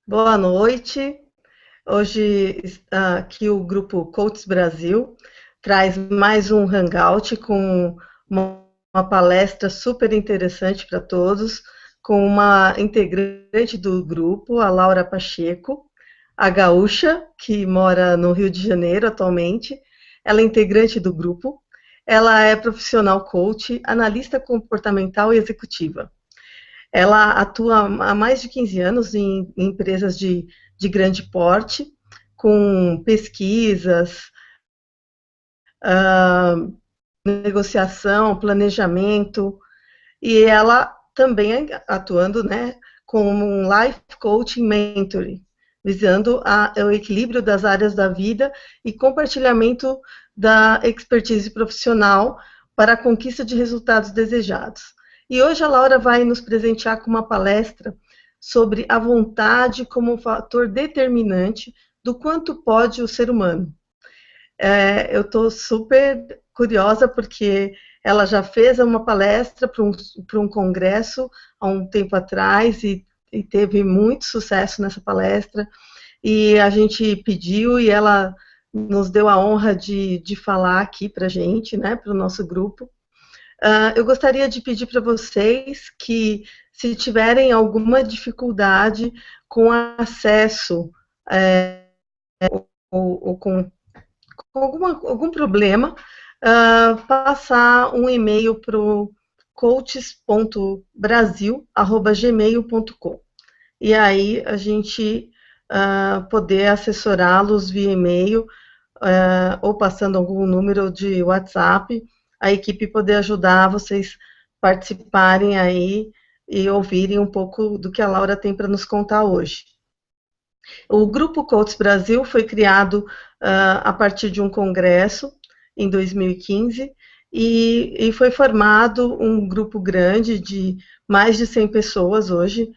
Boa noite. Hoje aqui o grupo Coaches Brasil traz mais um hangout com uma palestra super interessante para todos, com uma integrante do grupo, a Laura Pacheco, a gaúcha, que mora no Rio de Janeiro atualmente. Ela é integrante do grupo. Ela é profissional coach, analista comportamental e executiva. Ela atua há mais de 15 anos em empresas de grande porte, com pesquisas, uh, negociação, planejamento, e ela também atuando, né, como um life coaching mentoring, visando o equilíbrio das áreas da vida e compartilhamento da expertise profissional para a conquista de resultados desejados. E hoje a Laura vai nos presentear com uma palestra sobre a vontade como um fator determinante do quanto pode o ser humano. Eu estou super curiosa porque ela já fez uma palestra para um congresso há um tempo atrás e teve muito sucesso nessa palestra. E a gente pediu e ela nos deu a honra de falar aqui para a gente, né, para o nosso grupo. Eu gostaria de pedir para vocês que, se tiverem alguma dificuldade com acesso ou com algum problema, passar um e-mail para o coaches.brasil@gmail.com. E aí a gente poder assessorá-los via e-mail ou passando algum número de WhatsApp, a equipe poder ajudar vocês participarem aí e ouvirem um pouco do que a Laura tem para nos contar hoje. O Grupo Coaches Brasil foi criado a partir de um congresso em 2015 e foi formado um grupo grande de mais de 100 pessoas hoje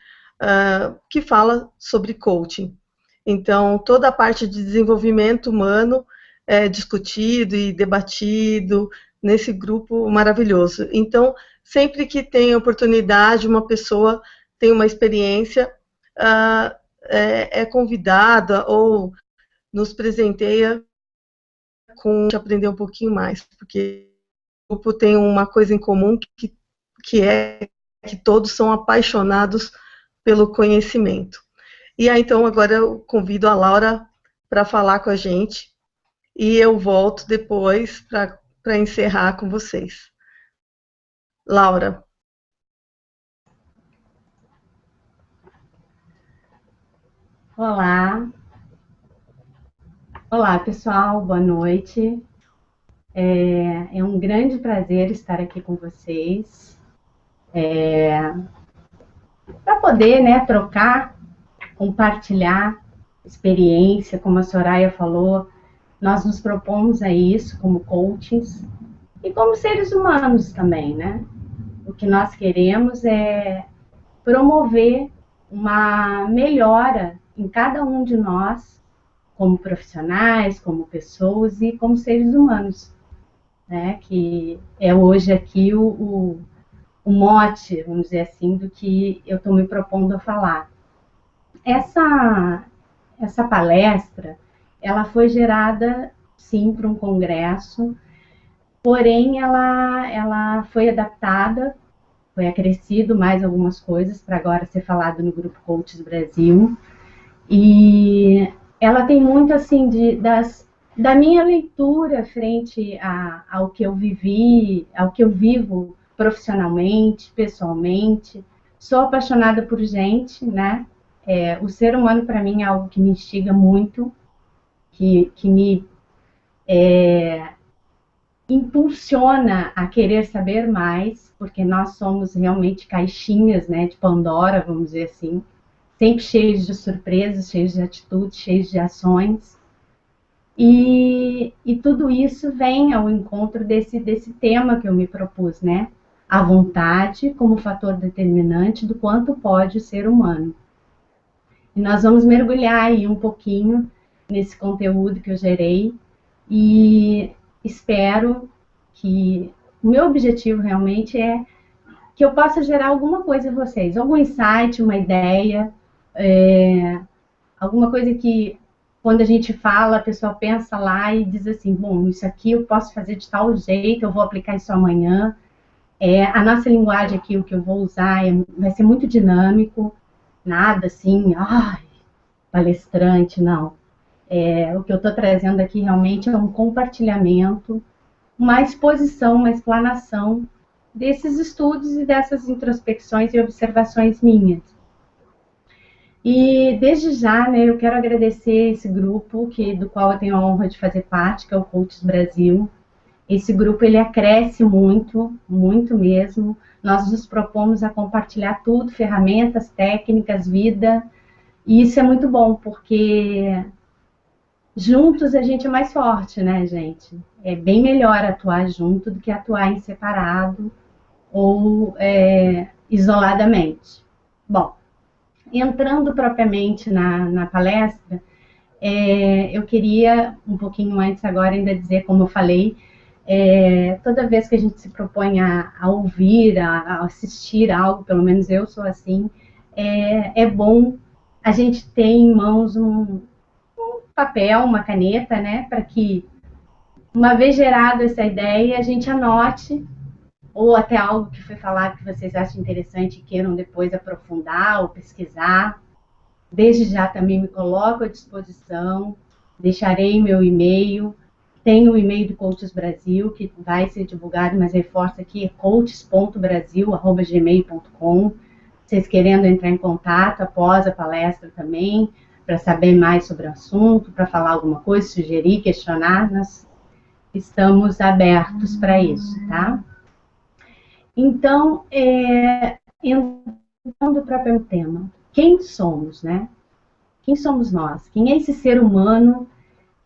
que fala sobre coaching. Então, toda a parte de desenvolvimento humano é discutido e debatido nesse grupo maravilhoso. Então, sempre que tem oportunidade, uma pessoa tem uma experiência, é convidada ou nos presenteia com aprender um pouquinho mais, porque o grupo tem uma coisa em comum que é que todos são apaixonados pelo conhecimento. E aí, então, agora eu convido a Laura para falar com a gente e eu volto depois para encerrar com vocês. Laura. Olá, olá pessoal, boa noite. É um grande prazer estar aqui com vocês para poder, né, trocar, compartilhar experiência, como a Soraya falou. Nós nos propomos a isso como coaches e como seres humanos também, né? O que nós queremos é promover uma melhora em cada um de nós, como profissionais, como pessoas e como seres humanos, né? Que é hoje aqui o mote, vamos dizer assim, do que eu estou me propondo a falar. Essa palestra, ela foi gerada, sim, para um congresso, porém ela foi adaptada, foi acrescido mais algumas coisas para agora ser falado no Grupo Coaches Brasil. E ela tem muito assim da minha leitura frente ao que eu vivi, ao que eu vivo profissionalmente, pessoalmente. Sou apaixonada por gente, né? O ser humano para mim é algo que me instiga muito, que me impulsiona a querer saber mais, porque nós somos realmente caixinhas, né, de Pandora, vamos dizer assim, sempre cheios de surpresas, cheios de atitudes, cheios de ações. E tudo isso vem ao encontro desse tema que eu me propus, né? A vontade como fator determinante do quanto pode o ser humano. E nós vamos mergulhar aí um pouquinho nesse conteúdo que eu gerei e espero que o meu objetivo realmente é que eu possa gerar alguma coisa em vocês, algum insight, uma ideia, alguma coisa que, quando a gente fala, a pessoa pensa lá e diz assim, bom, isso aqui eu posso fazer de tal jeito, eu vou aplicar isso amanhã. A nossa linguagem aqui, o que eu vou usar, vai ser muito dinâmico, nada assim, ai, palestrante, não. O que eu estou trazendo aqui realmente é um compartilhamento, uma exposição, uma explanação desses estudos e dessas introspecções e observações minhas. E desde já, né, eu quero agradecer esse grupo do qual eu tenho a honra de fazer parte, que é o Coaches Brasil. Esse grupo ele cresce muito, muito mesmo. Nós nos propomos a compartilhar tudo, ferramentas, técnicas, vida. E isso é muito bom, porque juntos a gente é mais forte, né, gente? É bem melhor atuar junto do que atuar em separado ou isoladamente. Bom, entrando propriamente na palestra, eu queria, um pouquinho antes agora, ainda dizer, como eu falei, toda vez que a gente se propõe a ouvir, a assistir algo, pelo menos eu sou assim, é bom a gente ter em mãos um papel, uma caneta, né, para que, uma vez gerada essa ideia, a gente anote, ou até algo que foi falado que vocês acham interessante e queiram depois aprofundar ou pesquisar. Desde já também me coloco à disposição, deixarei meu e-mail, tem o e-mail do Coaches Brasil, que vai ser divulgado, mas reforço aqui, é coaches.brasil@gmail.com. Vocês querendo entrar em contato após a palestra também, para saber mais sobre o assunto, para falar alguma coisa, sugerir, questionar, nós estamos abertos para isso, tá? Então, entrando para o tema, quem somos, né? Quem somos nós? Quem é esse ser humano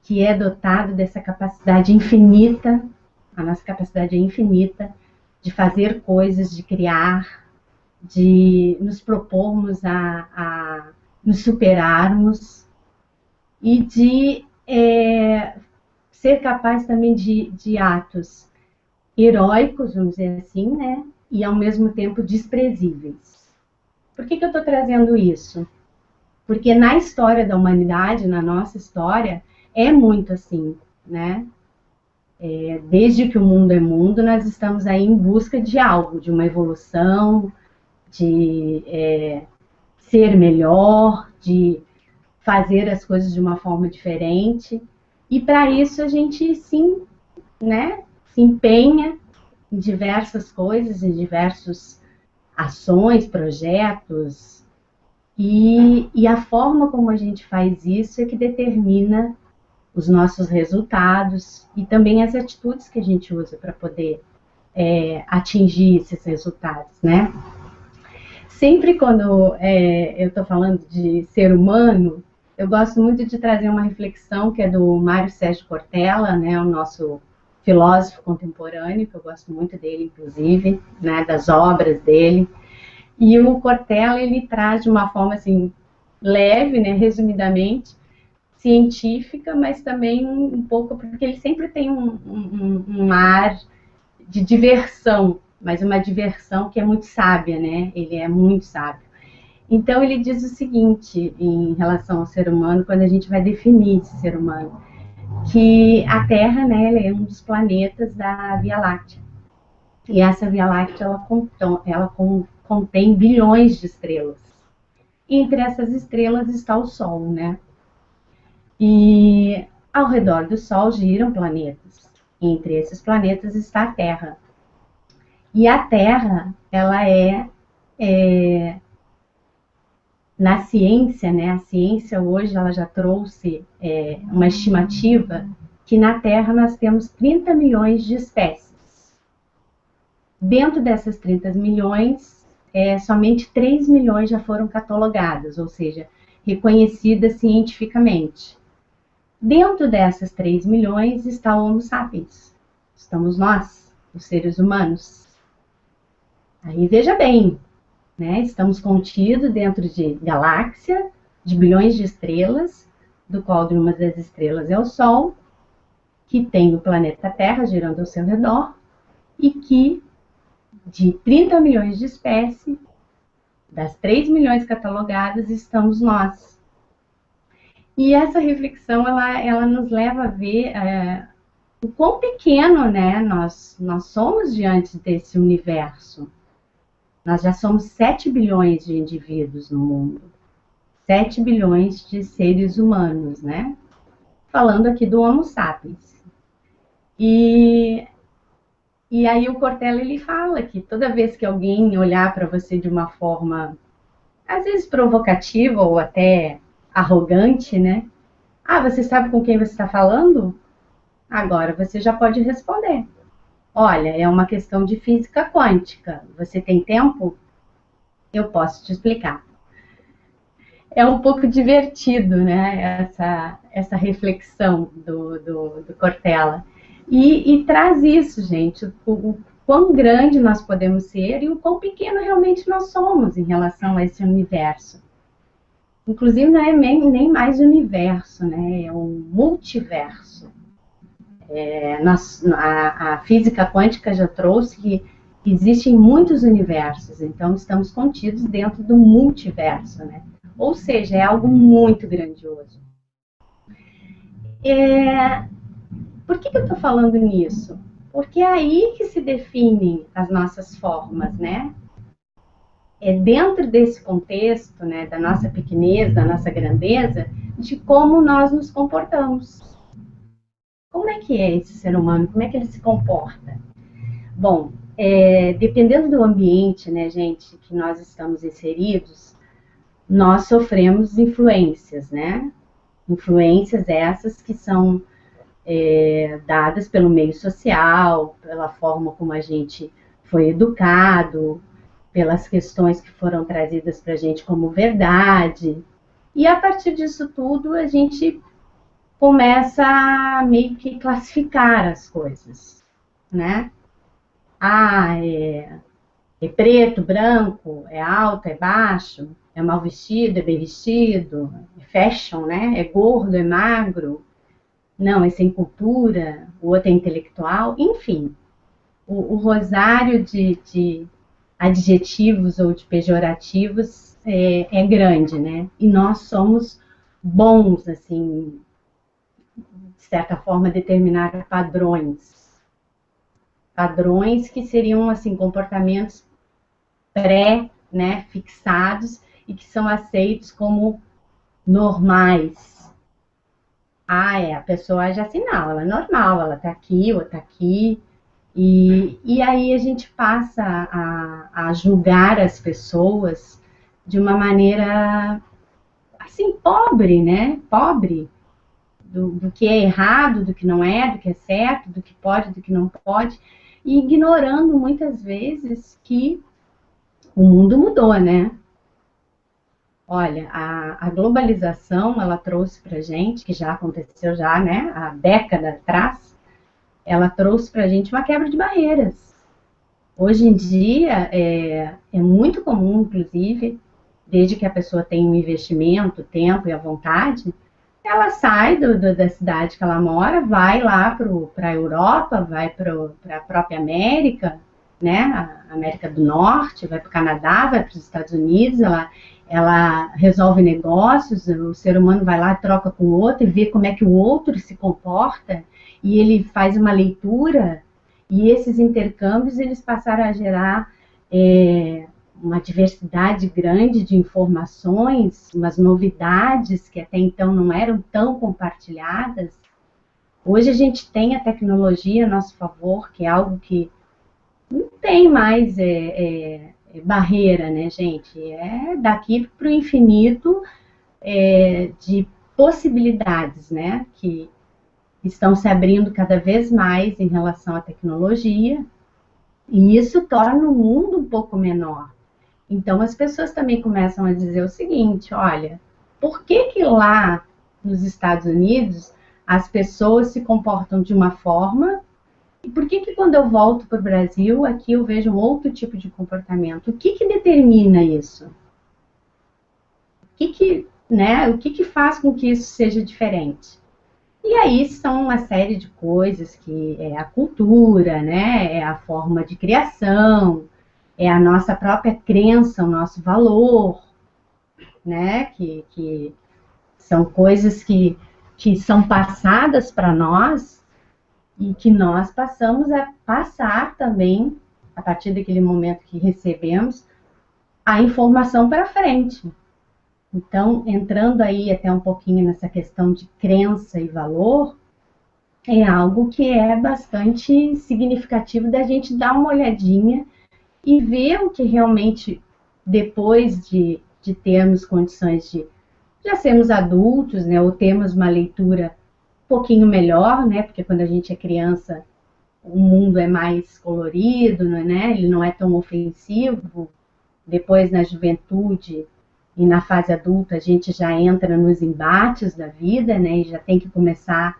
que é dotado dessa capacidade infinita, a nossa capacidade é infinita, de fazer coisas, de criar, de nos propormos a nos superarmos e de ser capaz também de atos heróicos, vamos dizer assim, né? E ao mesmo tempo desprezíveis. Por que eu estou trazendo isso? Porque na história da humanidade, na nossa história, é muito assim, né? Desde que o mundo é mundo, nós estamos aí em busca de algo, de uma evolução, de ser melhor, de fazer as coisas de uma forma diferente. E para isso a gente sim, né, se empenha em diversas coisas, em diversas ações, projetos. E a forma como a gente faz isso é que determina os nossos resultados e também as atitudes que a gente usa para poder atingir esses resultados, né? Sempre quando eu estou falando de ser humano, eu gosto muito de trazer uma reflexão que é do Mário Sérgio Cortella, né, o nosso filósofo contemporâneo, que eu gosto muito dele, inclusive, né, das obras dele. E o Cortella, ele traz de uma forma assim, leve, né, resumidamente, científica, mas também um pouco, porque ele sempre tem um ar de diversão, mas uma diversão que é muito sábia, né? Ele é muito sábio. Então ele diz o seguinte em relação ao ser humano, quando a gente vai definir esse ser humano, que a Terra, né, ela é um dos planetas da Via Láctea. E essa Via Láctea, ela contém bilhões de estrelas. E entre essas estrelas está o Sol, né? E ao redor do Sol giram planetas. Entre esses planetas está a Terra. E a Terra, ela na ciência, né? A ciência hoje ela já trouxe uma estimativa que na Terra nós temos 30 milhões de espécies. Dentro dessas 30 milhões, somente 3 milhões já foram catalogadas, ou seja, reconhecidas cientificamente. Dentro dessas 3 milhões está o Homo sapiens. Estamos nós, os seres humanos. Aí veja bem, né? Estamos contidos dentro de galáxia, de bilhões de estrelas, do qual de uma das estrelas é o Sol, que tem o planeta Terra girando ao seu redor, e que de 30 milhões de espécies, das 3 milhões catalogadas, estamos nós. E essa reflexão, ela nos leva a ver o quão pequeno, né, nós somos diante desse universo. Nós já somos 7 bilhões de indivíduos no mundo. 7 bilhões de seres humanos, né? Falando aqui do Homo sapiens. E aí o Cortella, ele fala que toda vez que alguém olhar para você de uma forma, às vezes provocativa ou até arrogante, né? Ah, você sabe com quem você está falando? Agora você já pode responder. Olha, é uma questão de física quântica. Você tem tempo? Eu posso te explicar. É um pouco divertido, né? Essa reflexão do Cortella. E traz isso, gente, o quão grande nós podemos ser e o quão pequeno realmente nós somos em relação a esse universo. Inclusive, não é nem mais universo, né? É um multiverso. A física quântica já trouxe que existem muitos universos, então estamos contidos dentro do multiverso, né? Ou seja, é algo muito grandioso. Por que eu estou falando nisso? Porque é aí que se definem as nossas formas, né? É dentro desse contexto, né, da nossa pequenez, da nossa grandeza, de como nós nos comportamos. Como é que é esse ser humano? Como é que ele se comporta? Bom, dependendo do ambiente, né, gente, que nós estamos inseridos, nós sofremos influências, né? Influências essas que são dadas pelo meio social, pela forma como a gente foi educado, pelas questões que foram trazidas para a gente como verdade. E a partir disso tudo, a gente começa a meio que classificar as coisas, né? Ah, é preto, branco, é alto, é baixo, é mal vestido, é bem vestido, é fashion, né? É gordo, é magro, não, é sem cultura, o outro é intelectual, enfim. O rosário de adjetivos ou de pejorativos é grande, né? E nós somos bons, assim, de certa forma, determinar padrões. Padrões que seriam, assim, comportamentos né, fixados e que são aceitos como normais. A pessoa age assim, não, ela é normal, ela tá aqui ou tá aqui. E aí a gente passa a julgar as pessoas de uma maneira, assim, pobre, né? Pobre do que é errado, do que não é, do que é certo, do que pode, do que não pode, e ignorando muitas vezes que o mundo mudou, né? Olha, a globalização, ela trouxe pra gente, que já aconteceu já, né, há década atrás, ela trouxe pra gente uma quebra de barreiras. Hoje em dia, é muito comum, inclusive, desde que a pessoa tenha um investimento, tempo e a vontade, ela sai da cidade que ela mora, vai lá para a Europa, vai para a própria América, né? A América do Norte, vai para o Canadá, vai para os Estados Unidos, ela resolve negócios, o ser humano vai lá, troca com o outro e vê como é que o outro se comporta, e ele faz uma leitura, e esses intercâmbios eles passaram a gerar uma diversidade grande de informações, umas novidades que até então não eram tão compartilhadas. Hoje a gente tem a tecnologia a nosso favor, que é algo que não tem mais barreira, né, gente? É daqui para o infinito de possibilidades, né, que estão se abrindo cada vez mais em relação à tecnologia, e isso torna o mundo um pouco menor. Então as pessoas também começam a dizer o seguinte, olha, por que lá nos Estados Unidos as pessoas se comportam de uma forma e por que quando eu volto para o Brasil aqui eu vejo um outro tipo de comportamento? O que determina isso? O que faz com que isso seja diferente? E aí são uma série de coisas que é a cultura, né? É a forma de criação, é a nossa própria crença, o nosso valor, né? Que São coisas que são passadas para nós e que nós passamos a passar também, a partir daquele momento que recebemos, a informação para frente. Então, entrando aí até um pouquinho nessa questão de crença e valor, é algo que é bastante significativo da gente dar uma olhadinha e ver o que realmente, depois de termos condições de já sermos adultos, né, ou termos uma leitura um pouquinho melhor, né, porque quando a gente é criança, o mundo é mais colorido, né, ele não é tão ofensivo. Depois, na juventude e na fase adulta, a gente já entra nos embates da vida, né, e já tem que começar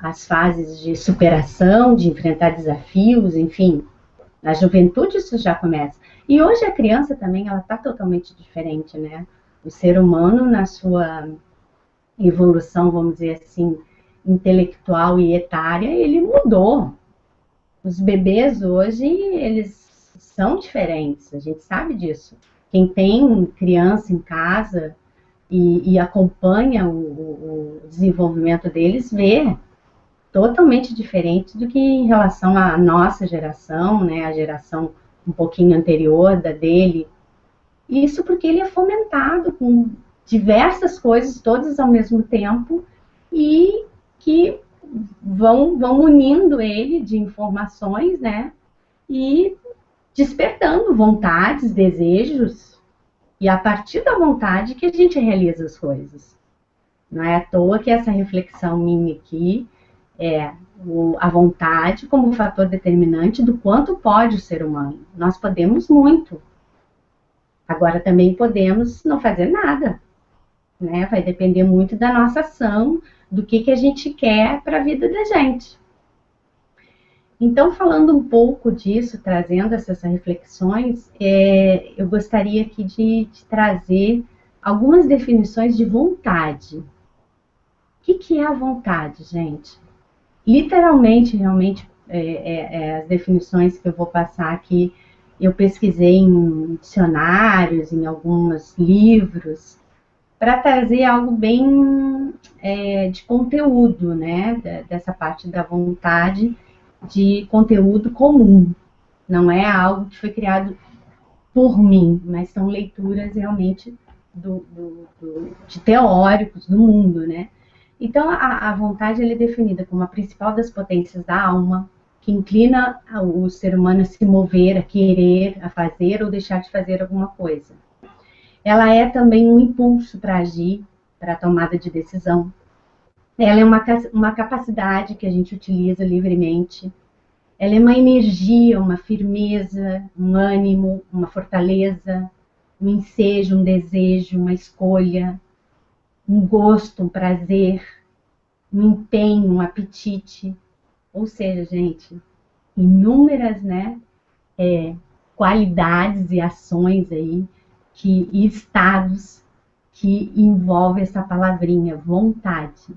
as fases de superação, de enfrentar desafios, enfim. Na juventude isso já começa. E hoje a criança também, ela está totalmente diferente, né? O ser humano, na sua evolução, vamos dizer assim, intelectual e etária, ele mudou. Os bebês hoje, eles são diferentes, a gente sabe disso. Quem tem criança em casa e acompanha o desenvolvimento deles, vê totalmente diferente do que em relação à nossa geração, né, a geração um pouquinho anterior da dele. Isso porque ele é fomentado com diversas coisas, todas ao mesmo tempo, e que vão unindo ele de informações, né, e despertando vontades, desejos, e a partir da vontade que a gente realiza as coisas. Não é à toa que essa reflexão minha aqui é a vontade como fator determinante do quanto pode o ser humano. Nós podemos muito. Agora também podemos não fazer nada, né? Vai depender muito da nossa ação, do que a gente quer para a vida da gente. Então, falando um pouco disso, trazendo essas reflexões, eu gostaria aqui de te algumas definições de vontade. O que é a vontade, gente? Literalmente, realmente, as definições que eu vou passar aqui, eu pesquisei em dicionários, em alguns livros, para trazer algo bem de conteúdo, né? Dessa parte da vontade, de conteúdo comum. Não é algo que foi criado por mim, mas são leituras realmente de teóricos do mundo, né? Então, a vontade ela é definida como a principal das potências da alma, que inclina o ser humano a se mover, a querer, a fazer ou deixar de fazer alguma coisa. Ela é também um impulso para agir, para a tomada de decisão. Ela é uma capacidade que a gente utiliza livremente. Ela é uma energia, uma firmeza, um ânimo, uma fortaleza, um ensejo, um desejo, uma escolha, um gosto, um prazer, um empenho, um apetite. Ou seja, gente, inúmeras, né, qualidades e ações aí, e estados que envolvem essa palavrinha, vontade.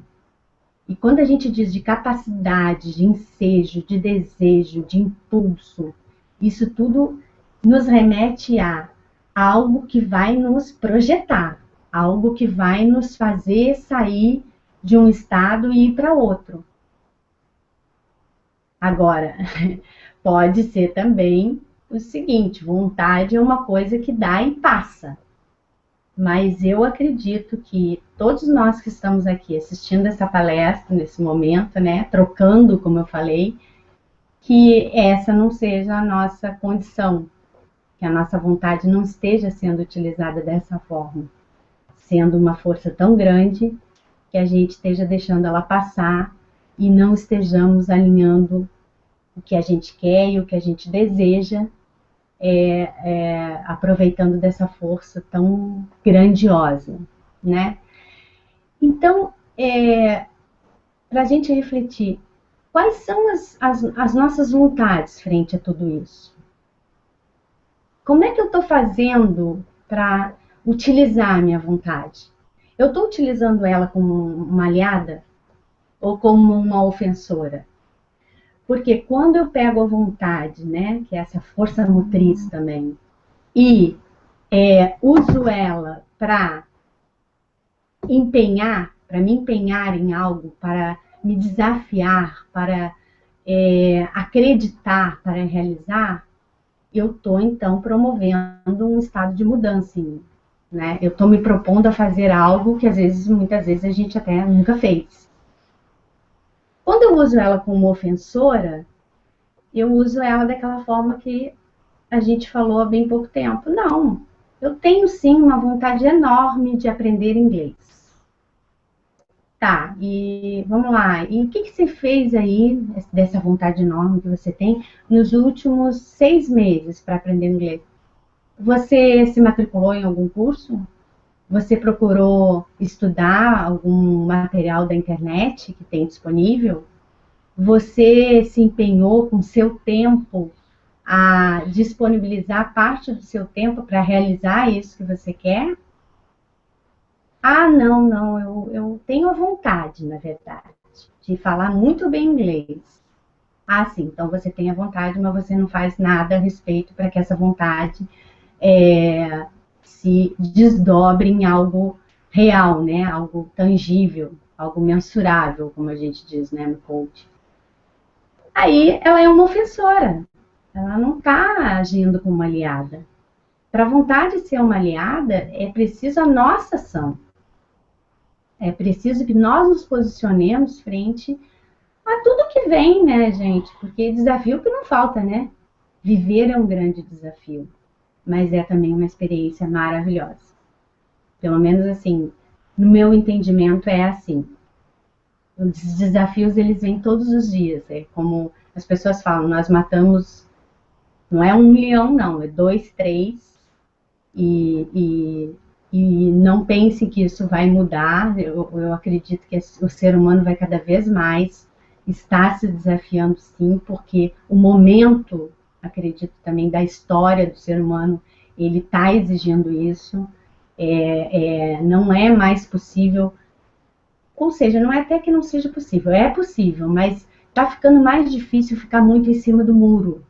E quando a gente diz de capacidade, de ensejo, de desejo, de impulso, isso tudo nos remete a algo que vai nos projetar, algo que vai nos fazer sair de um estado e ir para outro. Agora, pode ser também o seguinte, vontade é uma coisa que dá e passa. Mas eu acredito que todos nós que estamos aqui assistindo essa palestra nesse momento, né, trocando, como eu falei, que essa não seja a nossa condição, que a nossa vontade não esteja sendo utilizada dessa forma, sendo uma força tão grande que a gente esteja deixando ela passar e não estejamos alinhando o que a gente quer e o que a gente deseja, aproveitando dessa força tão grandiosa, né? Então, para a gente refletir, quais são as nossas vontades frente a tudo isso? Como é que eu estou fazendo para utilizar a minha vontade? Eu estou utilizando ela como uma aliada ou como uma ofensora? Porque quando eu pego a vontade, né, que é essa força motriz também, e uso ela para para me empenhar em algo, para me desafiar, para acreditar, para realizar, eu estou, então, promovendo um estado de mudança em mim, né? Eu estou me propondo a fazer algo que, muitas vezes, a gente até nunca fez. Quando eu uso ela como ofensora, eu uso ela daquela forma que a gente falou há bem pouco tempo. Não, eu tenho sim uma vontade enorme de aprender inglês. Tá, e vamos lá. E o que você fez aí, dessa vontade enorme que você tem, nos últimos 6 meses para aprender inglês? Você se matriculou em algum curso? Você procurou estudar algum material da internet que tem disponível? Você se empenhou com seu tempo a disponibilizar parte do seu tempo para realizar isso que você quer? Ah, não, eu tenho a vontade, na verdade, de falar muito bem inglês. Ah, sim, então você tem a vontade, mas você não faz nada a respeito para que essa vontade se desdobre em algo real, né? Algo tangível, algo mensurável, como a gente diz, né, no coach. Aí ela é uma ofensora, ela não está agindo como uma aliada. Para a vontade de ser uma aliada, é preciso a nossa ação. É preciso que nós nos posicionemos frente a tudo que vem, né, gente? Porque desafio que não falta, né? Viver é um grande desafio, mas é também uma experiência maravilhosa. Pelo menos assim, no meu entendimento é assim. Os desafios, eles vêm todos os dias. É como as pessoas falam, nós matamos, não é 1 milhão, não, é 2, 3, e não pense que isso vai mudar. Eu acredito que o ser humano vai cada vez mais estar se desafiando, sim, porque o momento, acredito também, da história do ser humano, ele está exigindo isso. Não é mais possível, ou seja, não é até que não seja possível, é possível, mas está ficando mais difícil ficar muito em cima do muro.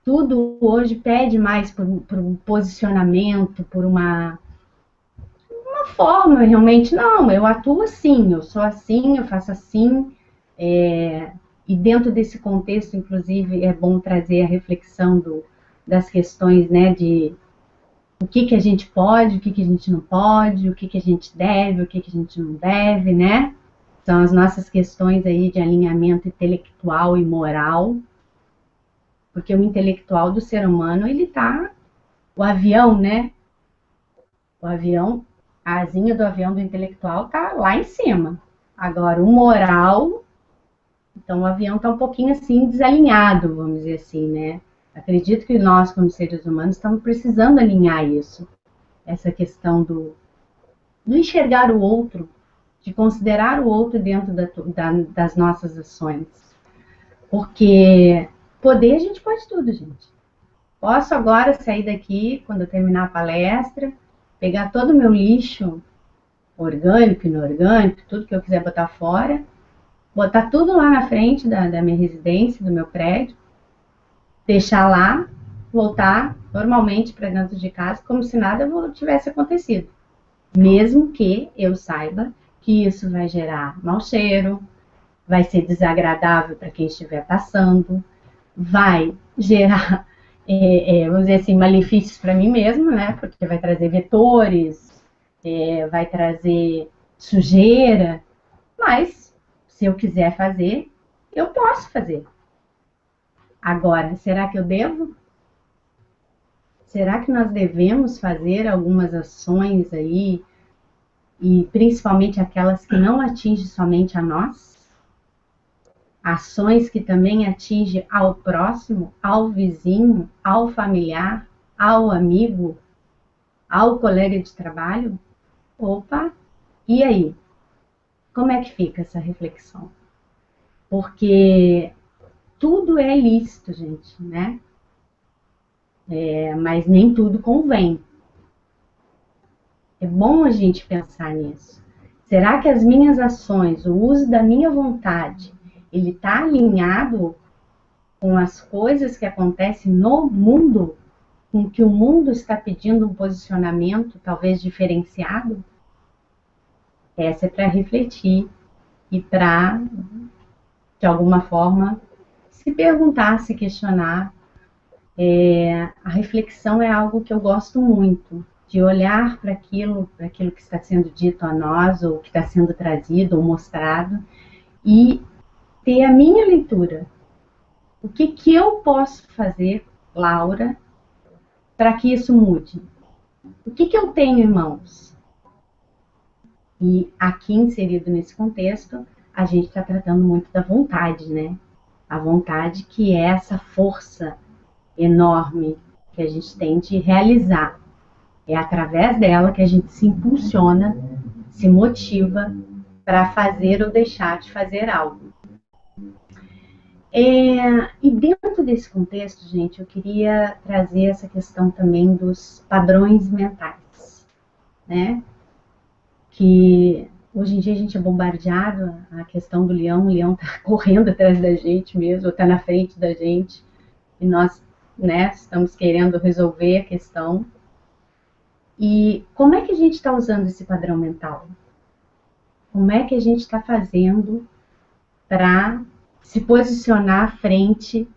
Tudo hoje pede mais por um posicionamento, por uma forma realmente. Não, eu atuo assim, eu sou assim, eu faço assim. E dentro desse contexto, inclusive, é bom trazer a reflexão das questões, né, de o que a gente pode, o que a gente não pode, o que a gente deve, o que a gente não deve, né? São as nossas questões aí de alinhamento intelectual e moral. Porque o intelectual do ser humano, ele tá... O avião, né? O avião, a asinha do avião do intelectual tá lá em cima. Agora, o moral... Então, o avião tá um pouquinho assim desalinhado, vamos dizer assim, né? Acredito que nós, como seres humanos, estamos precisando alinhar isso. Essa questão do enxergar o outro, de considerar o outro dentro das nossas ações. Porque poder, a gente pode tudo, gente. Posso agora sair daqui, quando eu terminar a palestra, pegar todo o meu lixo, orgânico e inorgânico, tudo que eu quiser botar fora, botar tudo lá na frente da minha residência, do meu prédio, deixar lá, voltar normalmente para dentro de casa, como se nada tivesse acontecido. Mesmo que eu saiba que isso vai gerar mau cheiro, vai ser desagradável para quem estiver passando, vai gerar, vamos dizer assim, malefícios para mim mesmo, né? Porque vai trazer vetores, vai trazer sujeira, mas se eu quiser fazer, eu posso fazer. Agora, será que eu devo? Será que nós devemos fazer algumas ações aí, e principalmente aquelas que não atingem somente a nós? Ações que também atingem ao próximo, ao vizinho, ao familiar, ao amigo, ao colega de trabalho? Opa, e aí? Como é que fica essa reflexão? Porque tudo é lícito, gente, né? Mas nem tudo convém. É bom a gente pensar nisso. Será que as minhas ações, o uso da minha vontade, ele está alinhado com as coisas que acontecem no mundo? com que o mundo está pedindo um posicionamento talvez diferenciado, essa é para refletir e para, de alguma forma, se perguntar, se questionar. A reflexão é algo que eu gosto muito, de olhar para aquilo que está sendo dito a nós, ou que está sendo trazido ou mostrado, e ter a minha leitura. O que eu posso fazer, Laura, para que isso mude? O que eu tenho em mãos? E aqui inserido nesse contexto, a gente está tratando muito da vontade, né? A vontade que é essa força enorme que a gente tem de realizar. É através dela que a gente se impulsiona, se motiva para fazer ou deixar de fazer algo. E dentro desse contexto, gente, eu queria trazer essa questão também dos padrões mentais, né? Que hoje em dia a gente é bombardeado, a questão do leão, o leão está correndo atrás da gente mesmo, está na frente da gente, e nós, né, estamos querendo resolver a questão. E como é que a gente está usando esse padrão mental? Como é que a gente está fazendo para se posicionar frente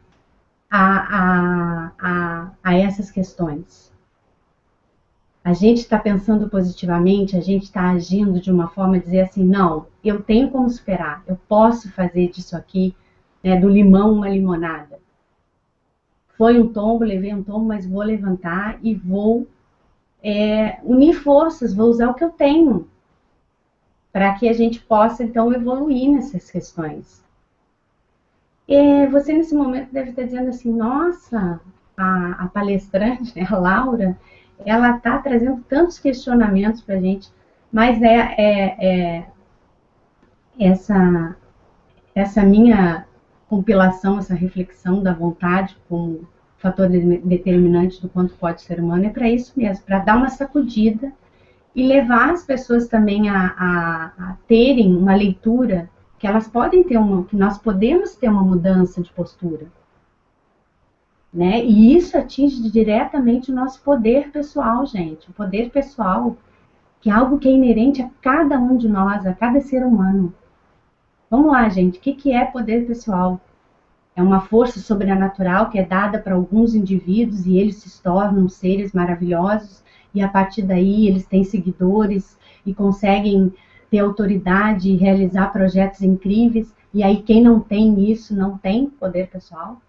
a essas questões? A gente está pensando positivamente, a gente está agindo de uma forma de dizer assim, não, eu tenho como superar, eu posso fazer disso aqui, né, do limão uma limonada. Foi um tombo, levei um tombo, mas vou levantar e vou unir forças, vou usar o que eu tenho, para que a gente possa, então, evoluir nessas questões. Você, nesse momento, deve estar dizendo assim, nossa, a palestrante, né, a Laura, ela está trazendo tantos questionamentos para a gente, mas essa minha compilação, essa reflexão da vontade como fator determinante do quanto pode ser humano, é para isso mesmo, para dar uma sacudida e levar as pessoas também a terem uma leitura que elas podem ter que nós podemos ter uma mudança de postura, né? E isso atinge diretamente o nosso poder pessoal, gente. O poder pessoal, que é algo que é inerente a cada um de nós, a cada ser humano. Vamos lá, gente. O que é poder pessoal? É uma força sobrenatural que é dada para alguns indivíduos e eles se tornam seres maravilhosos e a partir daí eles têm seguidores e conseguem ter autoridade e realizar projetos incríveis. E aí quem não tem isso não tem poder pessoal?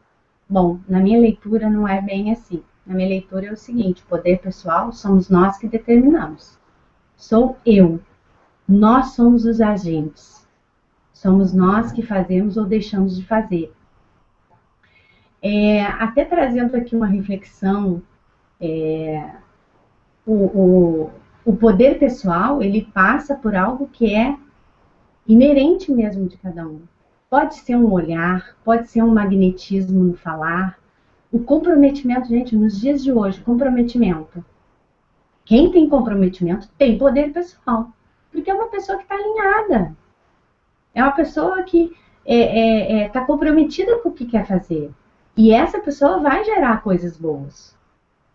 Bom, na minha leitura não é bem assim. Na minha leitura é o seguinte, poder pessoal somos nós que determinamos. Sou eu. Nós somos os agentes. Somos nós que fazemos ou deixamos de fazer. Até trazendo aqui uma reflexão, o poder pessoal, ele passa por algo que é inerente mesmo de cada um. Pode ser um olhar, pode ser um magnetismo no falar. O comprometimento, gente, nos dias de hoje, comprometimento. Quem tem comprometimento tem poder pessoal, porque é uma pessoa que está alinhada. É uma pessoa que está comprometida com o que quer fazer. E essa pessoa vai gerar coisas boas.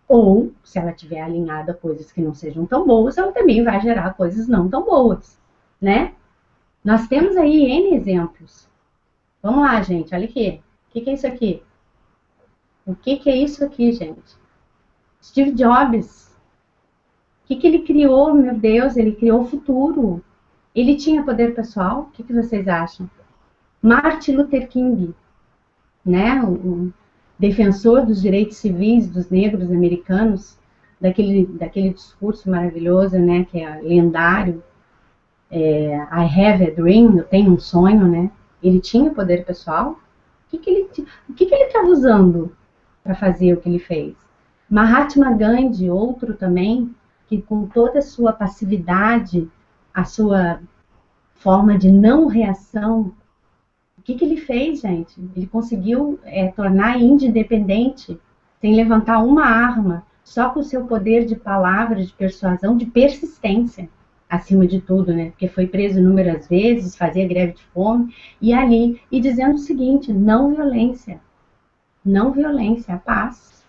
Ou, se ela estiver alinhada a coisas que não sejam tão boas, ela também vai gerar coisas não tão boas, né? Nós temos aí N exemplos. Vamos lá, gente, olha aqui. O que é isso aqui? O que é isso aqui, gente? Steve Jobs. O que ele criou, meu Deus? Ele criou o futuro. Ele tinha poder pessoal? O que vocês acham? Martin Luther King, né? O defensor dos direitos civis dos negros americanos, daquele discurso maravilhoso, né? Que é lendário. I have a dream, eu tenho um sonho, né? Ele tinha poder pessoal? O que ele estava usando para fazer o que ele fez? Mahatma Gandhi, outro também, que com toda a sua passividade, a sua forma de não reação, o que ele fez, gente? Ele conseguiu tornar a Índia independente, sem levantar uma arma, só com o seu poder de palavra, de persuasão, de persistência, acima de tudo, né? Porque foi preso inúmeras vezes, fazia greve de fome, e dizendo o seguinte, não violência, a paz.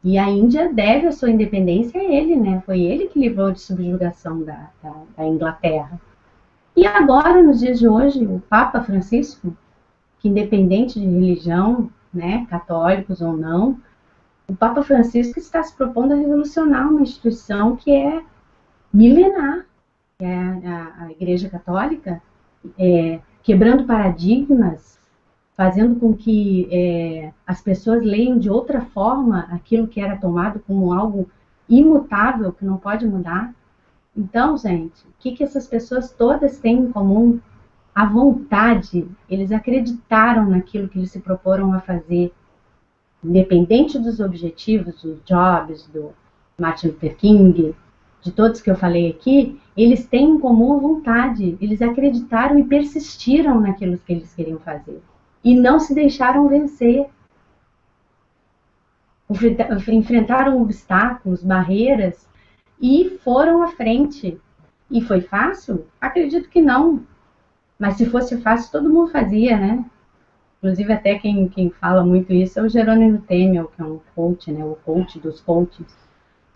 E a Índia deve a sua independência a ele, né? Foi ele que livrou de subjugação da Inglaterra. E agora, nos dias de hoje, o Papa Francisco, que independente de religião, né, católicos ou não, o Papa Francisco está se propondo a revolucionar uma instituição que é milenar, que é a Igreja Católica, quebrando paradigmas, fazendo com que as pessoas leiam de outra forma aquilo que era tomado como algo imutável, que não pode mudar. Então, gente, o que essas pessoas todas têm em comum? A vontade. Eles acreditaram naquilo que eles se proporam a fazer. Independente dos objetivos, do Jobs, do Martin Luther King, de todos que eu falei aqui, eles têm em comum a vontade. Eles acreditaram e persistiram naquilo que eles queriam fazer. E não se deixaram vencer. Enfrentaram obstáculos, barreiras e foram à frente. E foi fácil? Acredito que não. Mas se fosse fácil, todo mundo fazia, né? Inclusive, até quem fala muito isso é o Jerônimo Temel, que é um coach, né? O coach dos coaches.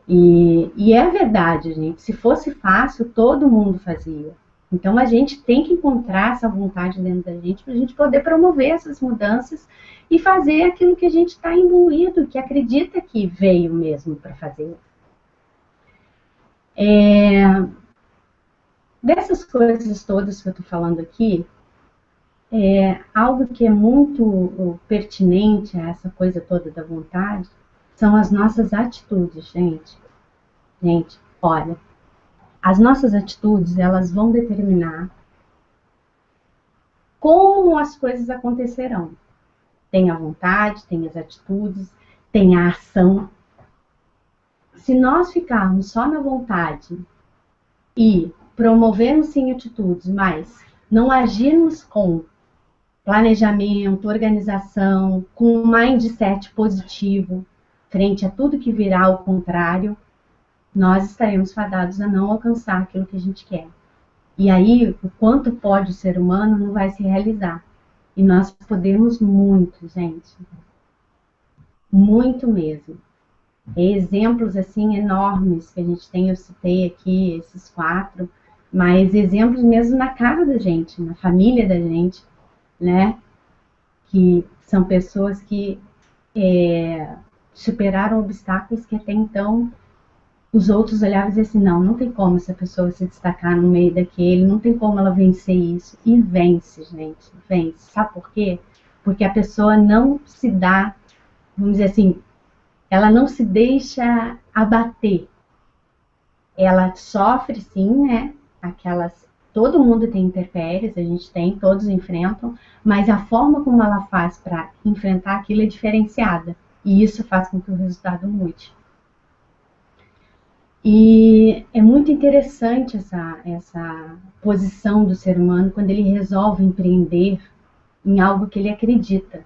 E é a verdade, gente. Se fosse fácil, todo mundo fazia. Então, a gente tem que encontrar essa vontade dentro da gente para a gente poder promover essas mudanças e fazer aquilo que a gente está imbuído, que acredita que veio mesmo para fazer. Dessas coisas todas que eu estou falando aqui, algo que é muito pertinente a essa coisa toda da vontade são as nossas atitudes, gente. Gente, olha, as nossas atitudes, elas vão determinar como as coisas acontecerão. Tem a vontade, tem as atitudes, tem a ação. Se nós ficarmos só na vontade e promovermos sim atitudes, mas não agirmos com planejamento, organização, com um mindset positivo, frente a tudo que virá ao contrário, nós estaremos fadados a não alcançar aquilo que a gente quer. E aí, o quanto pode o ser humano não vai se realizar. E nós podemos muito, gente. Muito mesmo. Exemplos, assim, enormes que a gente tem, eu citei aqui, esses 4, mas exemplos mesmo na casa da gente, na família da gente, né? Que são pessoas que superaram obstáculos que até então os outros olhavam e diziam assim, não tem como essa pessoa se destacar no meio daquele, não tem como ela vencer isso. E vence, gente, vence. Sabe por quê? Porque a pessoa não se dá, vamos dizer assim, ela não se deixa abater. Ela sofre sim, né? Todo mundo tem intempéries, a gente tem, todos enfrentam, mas a forma como ela faz para enfrentar aquilo é diferenciada. E isso faz com que o resultado mude. E é muito interessante essa posição do ser humano quando ele resolve empreender em algo que ele acredita.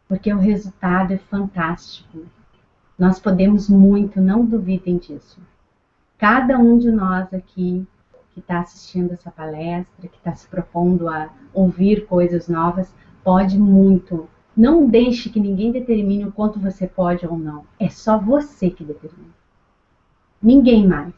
Porque o resultado é fantástico. Nós podemos muito, não duvidem disso. Cada um de nós aqui que está assistindo essa palestra, que está se propondo a ouvir coisas novas, pode muito. Não deixe que ninguém determine o quanto você pode ou não. É só você que determina. Ninguém mais.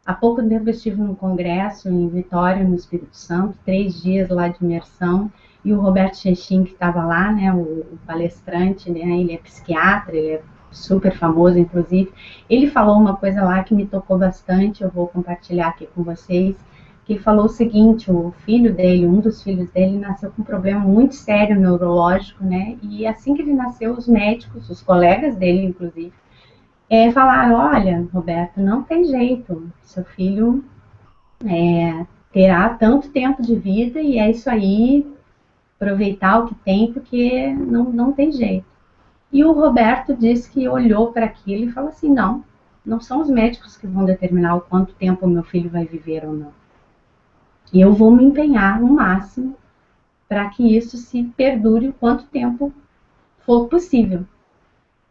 Há pouco tempo eu estive num congresso em Vitória, no Espírito Santo, 3 dias lá de imersão, e o Roberto Chechin, que estava lá, né, o palestrante, né, ele é psiquiatra, ele é super famoso, inclusive, ele falou uma coisa lá que me tocou bastante, eu vou compartilhar aqui com vocês, que ele falou o seguinte, o filho dele, um dos filhos dele, nasceu com um problema muito sério neurológico, né, e assim que ele nasceu, os médicos, os colegas dele, inclusive, falaram, olha, Roberto, não tem jeito, seu filho terá tanto tempo de vida e é isso aí, aproveitar o que tem, porque não tem jeito. E o Roberto disse que olhou para aquilo e falou assim, não são os médicos que vão determinar o quanto tempo o meu filho vai viver ou não. E eu vou me empenhar no máximo para que isso se perdure o quanto tempo for possível.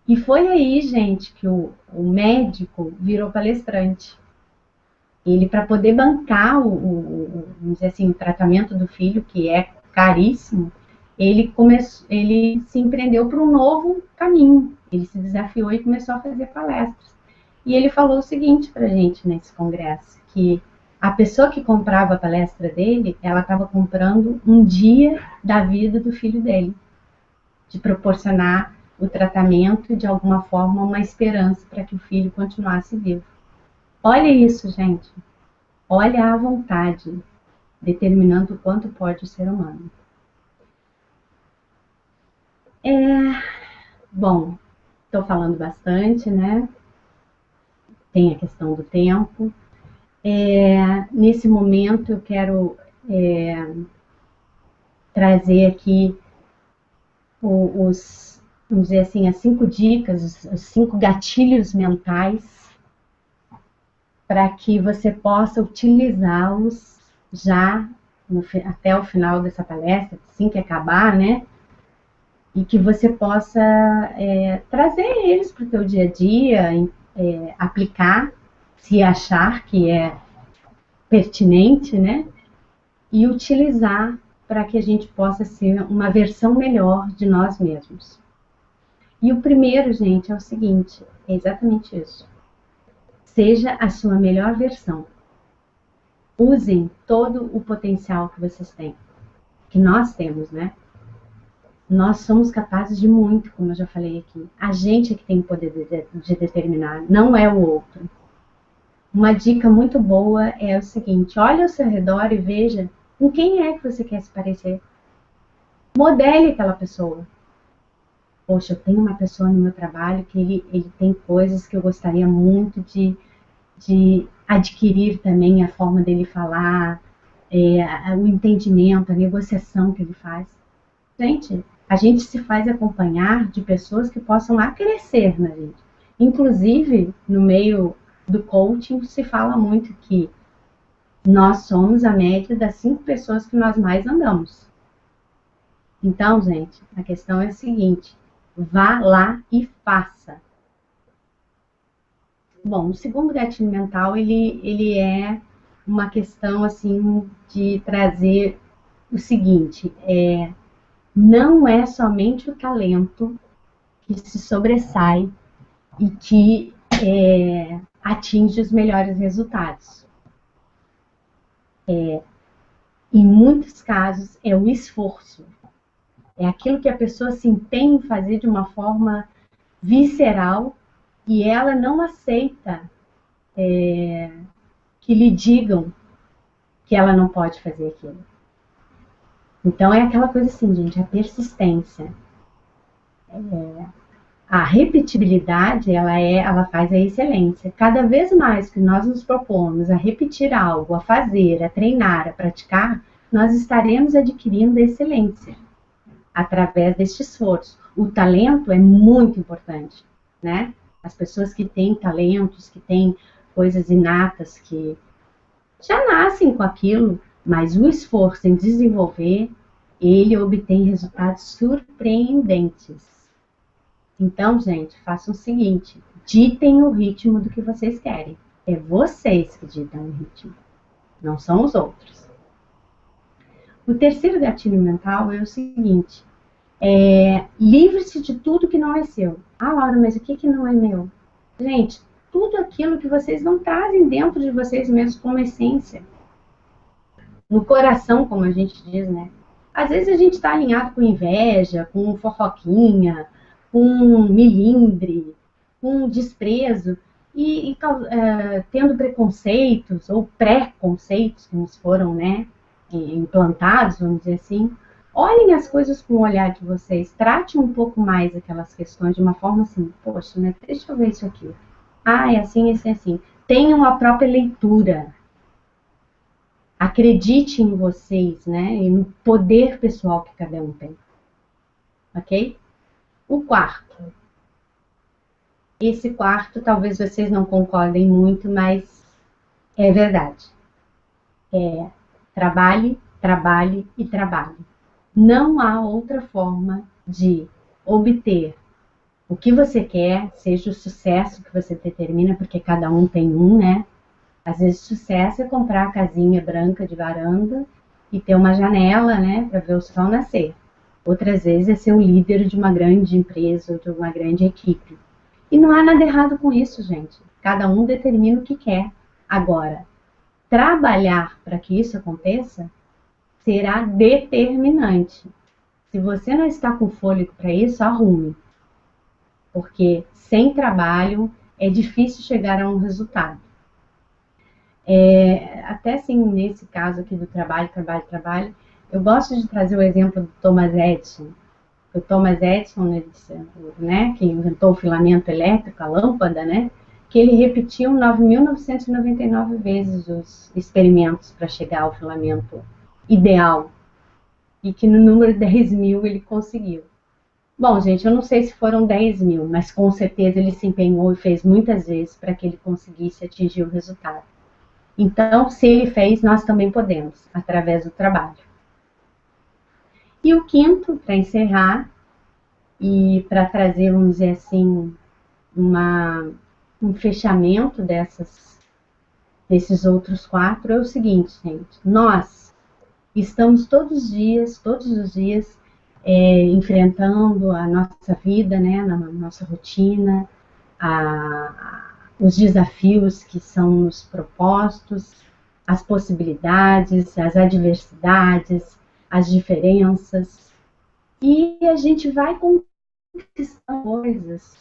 E foi aí, gente, que o médico virou palestrante. Ele, para poder bancar vamos dizer assim, o tratamento do filho, que é caríssimo, ele se empreendeu para um novo caminho. Ele se desafiou e começou a fazer palestras. E ele falou o seguinte para a gente nesse congresso, que a pessoa que comprava a palestra dele, ela estava comprando um dia da vida do filho dele, de proporcionar o tratamento e, de alguma forma, uma esperança para que o filho continuasse vivo. Olha isso, gente. Olha a vontade, determinando o quanto pode o ser humano. Bom, estou falando bastante, né? Tem a questão do tempo. Nesse momento eu quero trazer aqui vamos dizer assim, as 5 dicas, os 5 gatilhos mentais para que você possa utilizá-los já até o final dessa palestra, assim que acabar, né? E que você possa trazer eles para o teu dia a dia, aplicar, se achar que é pertinente, né? E utilizar para que a gente possa ser uma versão melhor de nós mesmos. E o primeiro, gente, é o seguinte, é exatamente isso. Seja a sua melhor versão. Usem todo o potencial que vocês têm, que nós temos, né? Nós somos capazes de muito, como eu já falei aqui. A gente é que tem o poder de determinar, não é o outro. Uma dica muito boa é o seguinte, olhe ao seu redor e veja com quem é que você quer se parecer. Modele aquela pessoa. Poxa, eu tenho uma pessoa no meu trabalho que ele tem coisas que eu gostaria muito de adquirir também, a forma dele falar, o entendimento, a negociação que ele faz. Gente, a gente se faz acompanhar de pessoas que possam acrescer na gente. Inclusive, no meio do coaching, se fala muito que nós somos a média das 5 pessoas que nós mais andamos. Então, gente, a questão é a seguinte, vá lá e faça. Bom, o segundo gatilho mental, ele é uma questão, assim, de trazer o seguinte, não é somente o talento que se sobressai e que atinge os melhores resultados. Em muitos casos, é o esforço. É aquilo que a pessoa se empenha em fazer de uma forma visceral e ela não aceita que lhe digam que ela não pode fazer aquilo. Então, é aquela coisa assim, gente, a persistência. A repetibilidade, ela faz a excelência. Cada vez mais que nós nos propomos a repetir algo, a fazer, a treinar, a praticar, nós estaremos adquirindo excelência através deste esforço. O talento é muito importante, né? As pessoas que têm talentos, que têm coisas inatas, que já nascem com aquilo, mas o esforço em desenvolver, ele obtém resultados surpreendentes. Então, gente, façam o seguinte, ditem o ritmo do que vocês querem. É vocês que ditam o ritmo, não são os outros. O terceiro gatilho mental é o seguinte, livre-se de tudo que não é seu. Ah, Laura, mas o que não é meu? Gente, tudo aquilo que vocês não trazem dentro de vocês mesmos como essência. No coração, como a gente diz, né? Às vezes a gente está alinhado com inveja, com fofoquinha, com milindre, com desprezo e tendo preconceitos ou pré-conceitos que nos foram, né, implantados, vamos dizer assim. Olhem as coisas com o olhar de vocês, trate um pouco mais aquelas questões de uma forma assim, poxa, né, deixa eu ver isso aqui. Ah, é assim, assim, assim. Tenham a própria leitura. Acredite em vocês, né, e no poder pessoal que cada um tem. Ok? O quarto. Esse quarto, talvez vocês não concordem muito, mas é verdade. Trabalhe, trabalhe e trabalhe. Não há outra forma de obter o que você quer, seja o sucesso que você determina, porque cada um tem um, né? Às vezes sucesso é comprar a casinha branca de varanda e ter uma janela, né, para ver o sol nascer. outras vezes é ser o líder de uma grande empresa ou de uma grande equipe. E não há nada errado com isso, gente. Cada um determina o que quer. Agora, trabalhar para que isso aconteça será determinante. Se você não está com fôlego para isso, arrume. Porque sem trabalho é difícil chegar a um resultado. Até assim, nesse caso aqui do trabalho, eu gosto de trazer o exemplo do Thomas Edison. O Thomas Edison, né, que inventou o filamento elétrico, a lâmpada, né, que ele repetiu 9.999 vezes os experimentos para chegar ao filamento ideal. E que no número 10.000 ele conseguiu. Bom, gente, eu não sei se foram 10.000, mas com certeza ele se empenhou e fez muitas vezes para que ele conseguisse atingir o resultado. Então, se ele fez, nós também podemos, através do trabalho. E o quinto, para encerrar, e para trazer, vamos dizer assim, um fechamento desses outros 4, é o seguinte, gente. Nós estamos todos os dias, enfrentando a nossa vida, né, na nossa rotina, os desafios que são nos propostos, as possibilidades, as adversidades, as diferenças. E a gente vai conquistando coisas,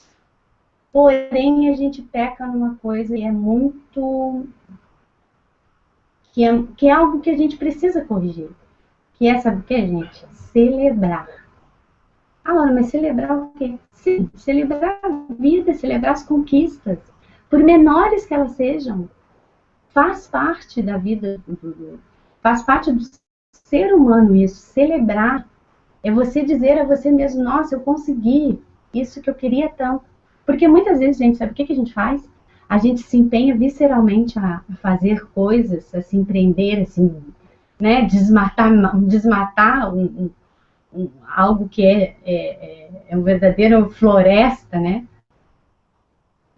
porém a gente peca numa coisa que é muito... que é algo que a gente precisa corrigir. Que é, sabe o que, gente? Celebrar. Ah, Laura, mas celebrar o quê? Sim, celebrar a vida, celebrar as conquistas, por menores que elas sejam. Faz parte da vida, faz parte do ser humano isso, celebrar. É você dizer a você mesmo, nossa, eu consegui isso que eu queria tanto. Porque muitas vezes, gente, sabe o que a gente faz? A gente se empenha visceralmente a fazer coisas, a se empreender, assim, né? Desmatar algo que é uma verdadeira floresta, né?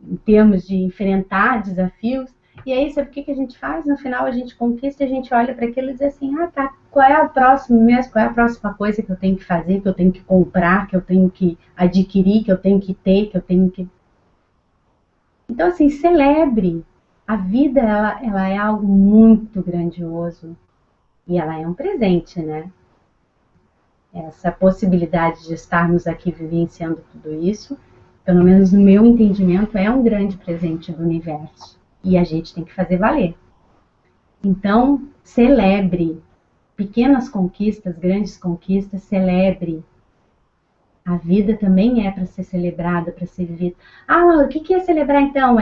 Em termos de enfrentar desafios. E aí, sabe o que a gente faz? No final, a gente conquista, a gente olha para aquilo e diz assim, ah, tá, qual é a próxima mesmo? Qual é a próxima coisa que eu tenho que fazer, que eu tenho que comprar, que eu tenho que adquirir, que eu tenho que ter, que eu tenho que... Então, assim, celebre. A vida, ela é algo muito grandioso. E ela é um presente, né? Essa possibilidade de estarmos aqui vivenciando tudo isso, pelo menos no meu entendimento, é um grande presente do universo. E a gente tem que fazer valer. Então, celebre pequenas conquistas, grandes conquistas, celebre. A vida também é para ser celebrada, para ser vivida. Ah, Laura, o que é celebrar então?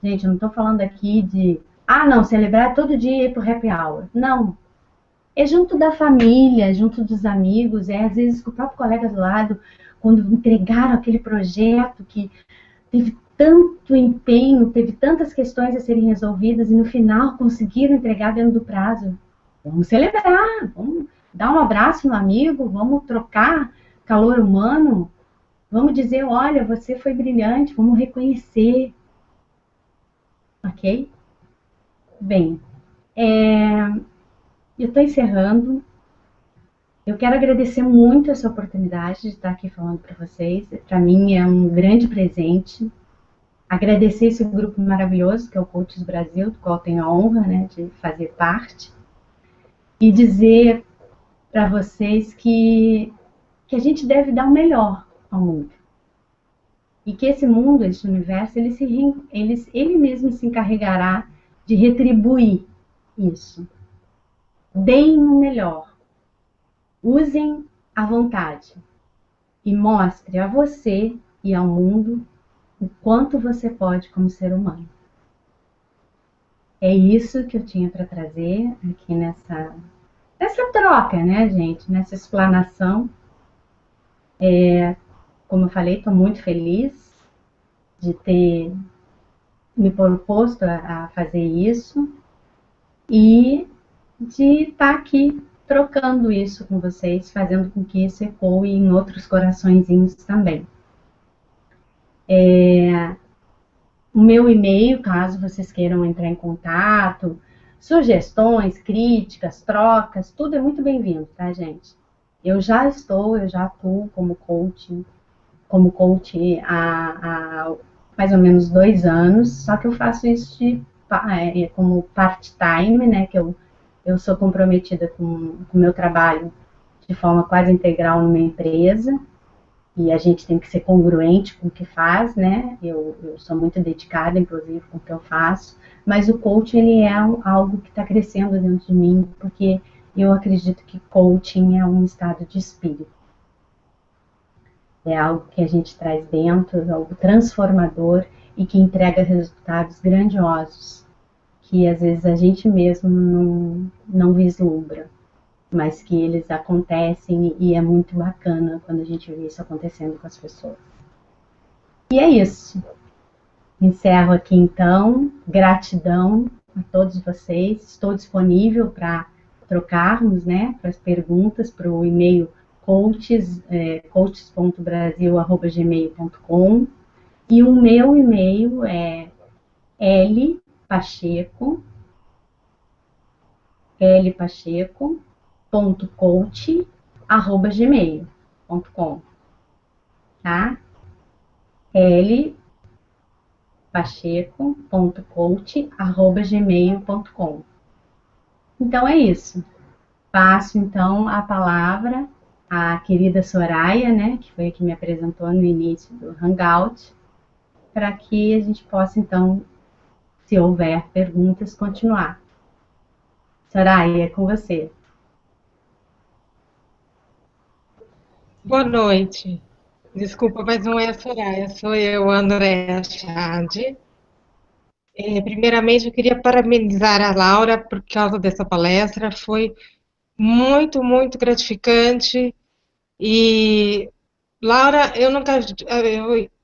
Gente, eu não estou falando aqui de... Ah, não, celebrar todo dia e ir pro happy hour. Não. É junto da família, junto dos amigos, às vezes com o próprio colega do lado, quando entregaram aquele projeto que teve tanto empenho, teve tantas questões a serem resolvidas e no final conseguiram entregar dentro do prazo. Vamos celebrar, vamos dar um abraço no amigo, vamos trocar calor humano, vamos dizer, olha, você foi brilhante, vamos reconhecer. Ok? Bem, eu estou encerrando. Eu quero agradecer muito essa oportunidade de estar aqui falando para vocês. Para mim é um grande presente. Agradecer esse grupo maravilhoso, que é o Coaches Brasil, do qual tenho a honra, né, de fazer parte. E dizer para vocês que a gente deve dar o melhor ao mundo. E que esse mundo, esse universo, ele mesmo se encarregará de retribuir isso. Deem o melhor. Usem à vontade. E mostre a você e ao mundo o quanto você pode como ser humano. É isso que eu tinha para trazer aqui nessa troca, né, gente? Nessa explanação. Como eu falei, estou muito feliz de ter me proposto a fazer isso e de estar aqui trocando isso com vocês, fazendo com que isso ecoe em outros coraçõezinhos também. O meu e-mail, caso vocês queiram entrar em contato, sugestões, críticas, trocas, tudo é muito bem-vindo, tá, gente? Eu já atuo como coach há mais ou menos 2 anos, só que eu faço isso como part-time, né, que eu sou comprometida com o meu trabalho de forma quase integral numa empresa, e a gente tem que ser congruente com o que faz, né? Eu sou muito dedicada, inclusive, com o que eu faço, mas o coaching, ele é algo que está crescendo dentro de mim, porque eu acredito que coaching é um estado de espírito. É algo que a gente traz dentro, é algo transformador e que entrega resultados grandiosos, que às vezes a gente mesmo não vislumbra, mas que eles acontecem e é muito bacana quando a gente vê isso acontecendo com as pessoas. E é isso. Encerro aqui então. Gratidão a todos vocês. Estou disponível para trocarmos, né, para as perguntas, para o e-mail coaches.brasil@gmail.com, e o meu e-mail é lpacheco.coach@gmail.com, tá? lpacheco.coach@gmail.com. Então é isso. Passo então a palavra à querida Soraya, né, que foi a que me apresentou no início do Hangout, para que a gente possa então, se houver perguntas, continuar. Soraya, é com você. Boa noite. Desculpa, mas não é a Soraya, sou eu, Andréa Chade. Primeiramente, eu queria parabenizar a Laura por causa dessa palestra. Foi muito, muito gratificante. E, Laura, eu nunca,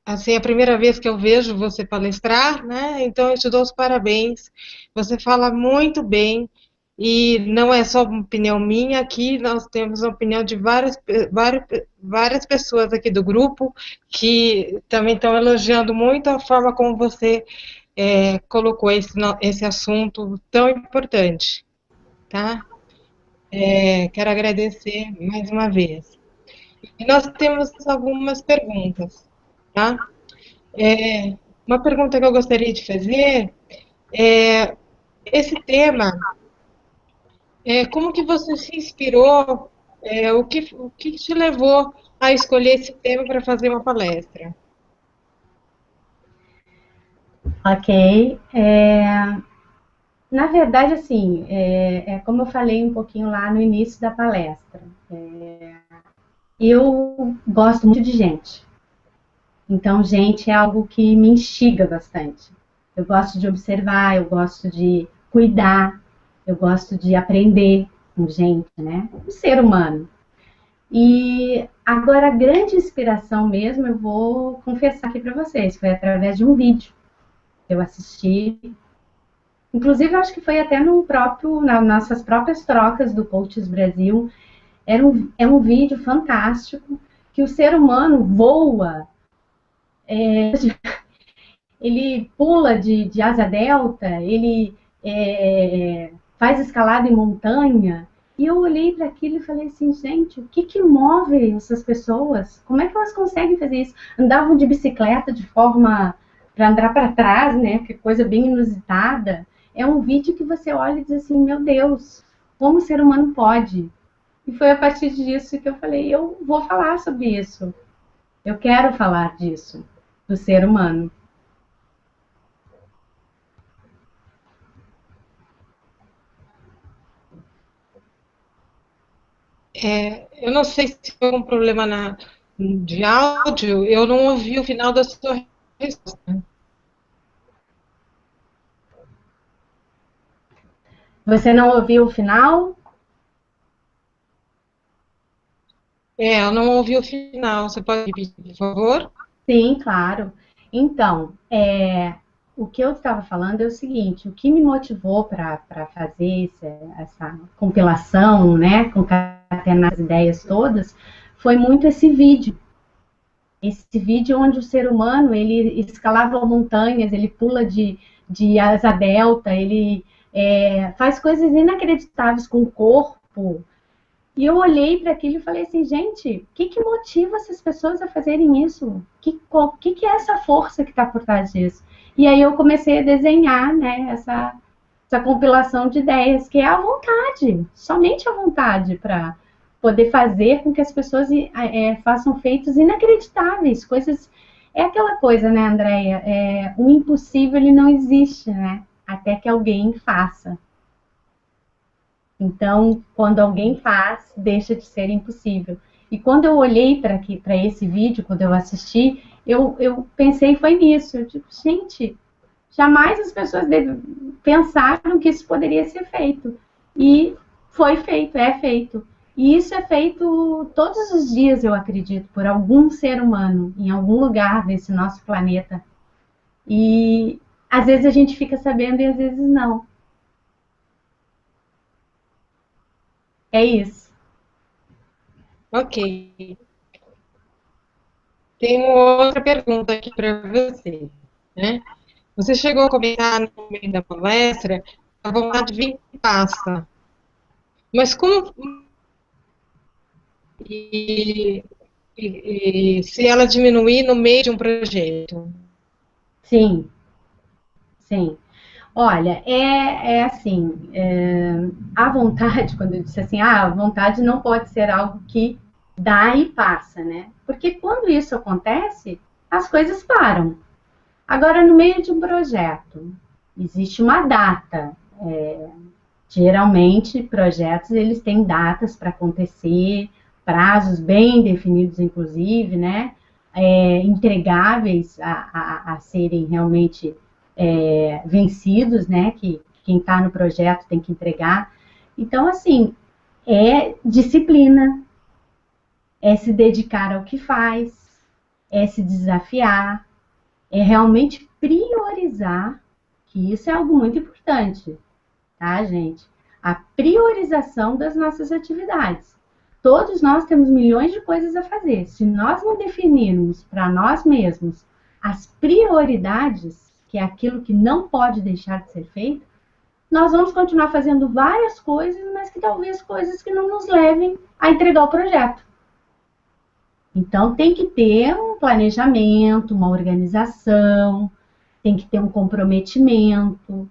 assim, é a primeira vez que eu vejo você palestrar, né? Então, eu te dou os parabéns. Você fala muito bem. E não é só uma opinião minha, aqui nós temos a opinião de várias pessoas aqui do grupo que também estão elogiando muito a forma como você colocou esse assunto tão importante, tá? Quero agradecer mais uma vez. E nós temos algumas perguntas, tá? Uma pergunta que eu gostaria de fazer é esse tema. Como que você se inspirou? O que te levou a escolher esse tema para fazer uma palestra? Ok. Na verdade, assim, como eu falei um pouquinho lá no início da palestra, eu gosto muito de gente. Então, gente é algo que me instiga bastante. Eu gosto de observar, eu gosto de cuidar, eu gosto de aprender com gente, né? Um ser humano. E agora a grande inspiração mesmo, eu vou confessar aqui para vocês, foi através de um vídeo que eu assisti. Inclusive, eu acho que foi até nas nossas próprias trocas do Coaches Brasil. É um vídeo fantástico que o ser humano voa, ele pula de asa delta, ele faz escalada em montanha. E eu olhei para aquilo e falei assim, gente, o que move essas pessoas? Como é que elas conseguem fazer isso? Andavam de bicicleta de forma para andar para trás, né? Que coisa bem inusitada. É um vídeo que você olha e diz assim, meu Deus, como o ser humano pode? E foi a partir disso que eu falei, eu vou falar sobre isso. Eu quero falar disso, do ser humano. Eu não sei se foi um problema de áudio, eu não ouvi o final da sua resposta. Você não ouviu o final? Eu não ouvi o final. Você pode repetir, por favor? Sim, claro. Então, o que eu estava falando é o seguinte: o que me motivou para fazer essa compilação, né, concatenar as ideias todas, foi muito esse vídeo. Esse vídeo onde o ser humano ele escalava montanhas, ele pula de asa delta, ele faz coisas inacreditáveis com o corpo. E eu olhei para aquilo e falei assim, gente, o que motiva essas pessoas a fazerem isso? O que é essa força que está por trás disso? E aí eu comecei a desenhar, né, essa compilação de ideias, que é a vontade, somente a vontade para poder fazer com que as pessoas façam feitos inacreditáveis, coisas... É aquela coisa, né, Andréia? O impossível, ele não existe, né? Até que alguém faça. Então, quando alguém faz, deixa de ser impossível. E quando eu olhei para esse vídeo, quando eu assisti, eu pensei foi nisso. Eu digo, gente, jamais as pessoas pensaram que isso poderia ser feito. E foi feito, é feito. E isso é feito todos os dias, eu acredito, por algum ser humano, em algum lugar desse nosso planeta. E às vezes a gente fica sabendo e às vezes não. É isso. Ok. Tenho outra pergunta aqui para você, né? Você chegou a comentar no meio da palestra a vontade vem e passa. Mas como e, se ela diminuir no meio de um projeto? Sim, sim. Olha, assim, a vontade, quando eu disse assim, a vontade não pode ser algo que dá e passa, né? Porque quando isso acontece, as coisas param. Agora, no meio de um projeto, existe uma data. Geralmente, projetos, eles têm datas para acontecer, prazos bem definidos, inclusive, né? Entregáveis a serem realmente vencidos, né? Que quem está no projeto tem que entregar. Então, assim, é disciplina, é se dedicar ao que faz, é se desafiar, é realmente priorizar, que isso é algo muito importante, tá, gente? A priorização das nossas atividades. Todos nós temos milhões de coisas a fazer. Se nós não definirmos para nós mesmos as prioridades, que é aquilo que não pode deixar de ser feito, nós vamos continuar fazendo várias coisas, mas que talvez coisas que não nos levem a entregar o projeto. Então, tem que ter um planejamento, uma organização, tem que ter um comprometimento.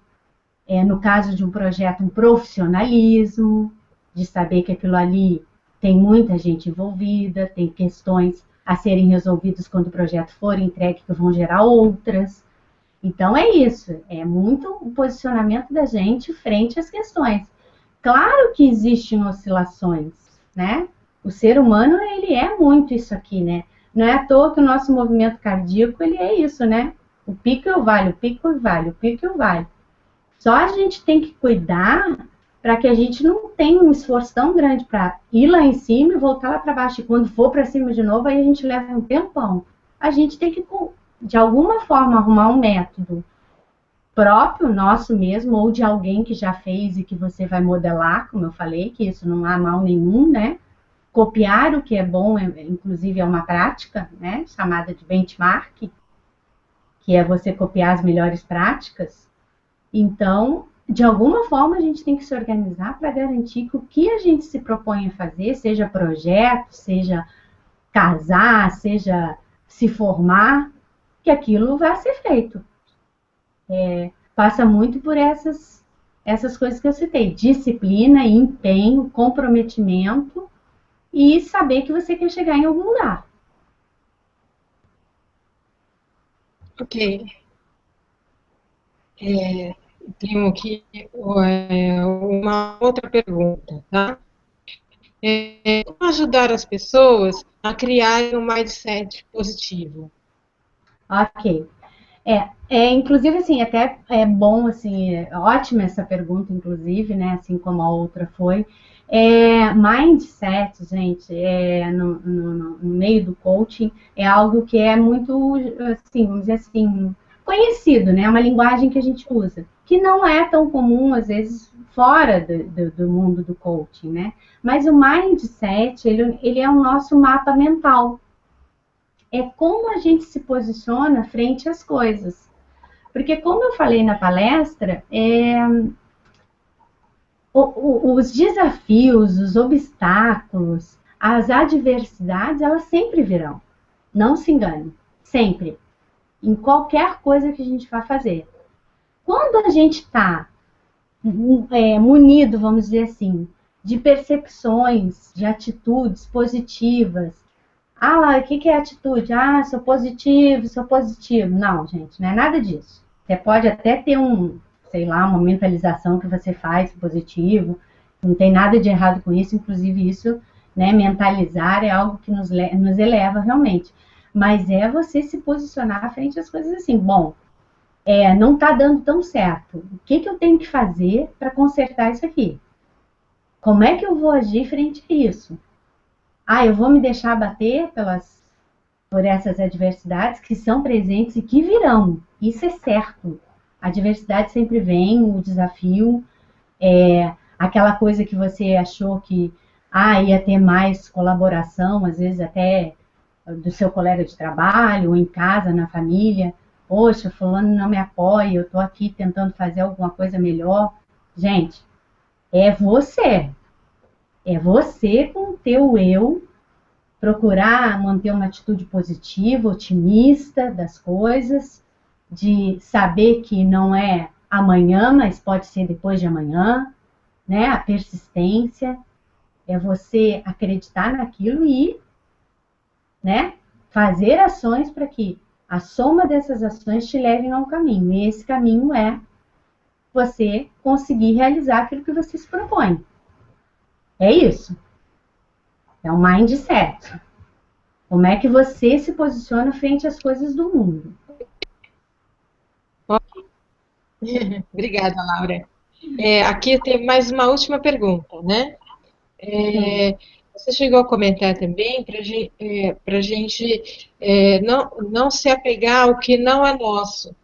No caso de um projeto, um profissionalismo, de saber que aquilo ali tem muita gente envolvida, tem questões a serem resolvidas quando o projeto for entregue que vão gerar outras. Então é isso, é muito o posicionamento da gente frente às questões. Claro que existem oscilações, né? O ser humano, ele é muito isso aqui, né? Não é à toa que o nosso movimento cardíaco, ele é isso, né? O pico e o vale, o pico e o vale, o pico e o vale. Só a gente tem que cuidar para que a gente não tenha um esforço tão grande para ir lá em cima e voltar lá para baixo. E quando for para cima de novo, aí a gente leva um tempão. A gente tem que, de alguma forma, arrumar um método próprio, nosso mesmo, ou de alguém que já fez e que você vai modelar, como eu falei, que isso não há mal nenhum, né? Copiar o que é bom, inclusive, é uma prática, né? Chamada de benchmark, que é você copiar as melhores práticas. Então, de alguma forma, a gente tem que se organizar para garantir que o que a gente se propõe a fazer, seja projeto, seja casar, seja se formar, que aquilo vai ser feito. Passa muito por essas coisas que eu citei: disciplina, empenho, comprometimento e saber que você quer chegar em algum lugar. Ok. Tenho aqui uma outra pergunta, tá? Como ajudar as pessoas a criarem um mindset positivo? Ok. Inclusive, assim, até é bom, assim, ótima essa pergunta, inclusive, né, assim como a outra foi. Mindset, gente, no meio do coaching, é algo que é muito, assim, vamos dizer assim, conhecido, né, é uma linguagem que a gente usa, que não é tão comum, às vezes, fora do mundo do coaching, né, mas o mindset, ele é o nosso mapa mental. É como a gente se posiciona frente às coisas. Porque, como eu falei na palestra, os desafios, os obstáculos, as adversidades, elas sempre virão. Não se engane, sempre. Em qualquer coisa que a gente vá fazer. Quando a gente está munido, vamos dizer assim, de percepções, de atitudes positivas. Ah, lá, o que é atitude? Ah, sou positivo, sou positivo. Não, gente, não é nada disso. Você pode até ter sei lá, uma mentalização que você faz positivo, não tem nada de errado com isso, inclusive isso, né, mentalizar é algo que nos eleva realmente. Mas é você se posicionar frente às coisas assim, bom, não está dando tão certo. O que eu tenho que fazer para consertar isso aqui? Como é que eu vou agir frente a isso? Ah, eu vou me deixar abater por essas adversidades que são presentes e que virão. Isso é certo. A adversidade sempre vem, o desafio, aquela coisa que você achou que ia ter mais colaboração, às vezes até do seu colega de trabalho, ou em casa, na família. Poxa, fulano não me apoia, eu estou aqui tentando fazer alguma coisa melhor. Gente, é você. É você com o teu eu procurar manter uma atitude positiva, otimista das coisas, de saber que não é amanhã, mas pode ser depois de amanhã, né? A persistência é você acreditar naquilo e, né, fazer ações para que a soma dessas ações te levem a um caminho. E esse caminho é você conseguir realizar aquilo que você se propõe. É isso. É um mindset. Como é que você se posiciona frente às coisas do mundo? Obrigada, Laura. Aqui tem mais uma última pergunta, né? Você chegou a comentar também para a gente não se apegar ao que não é nosso.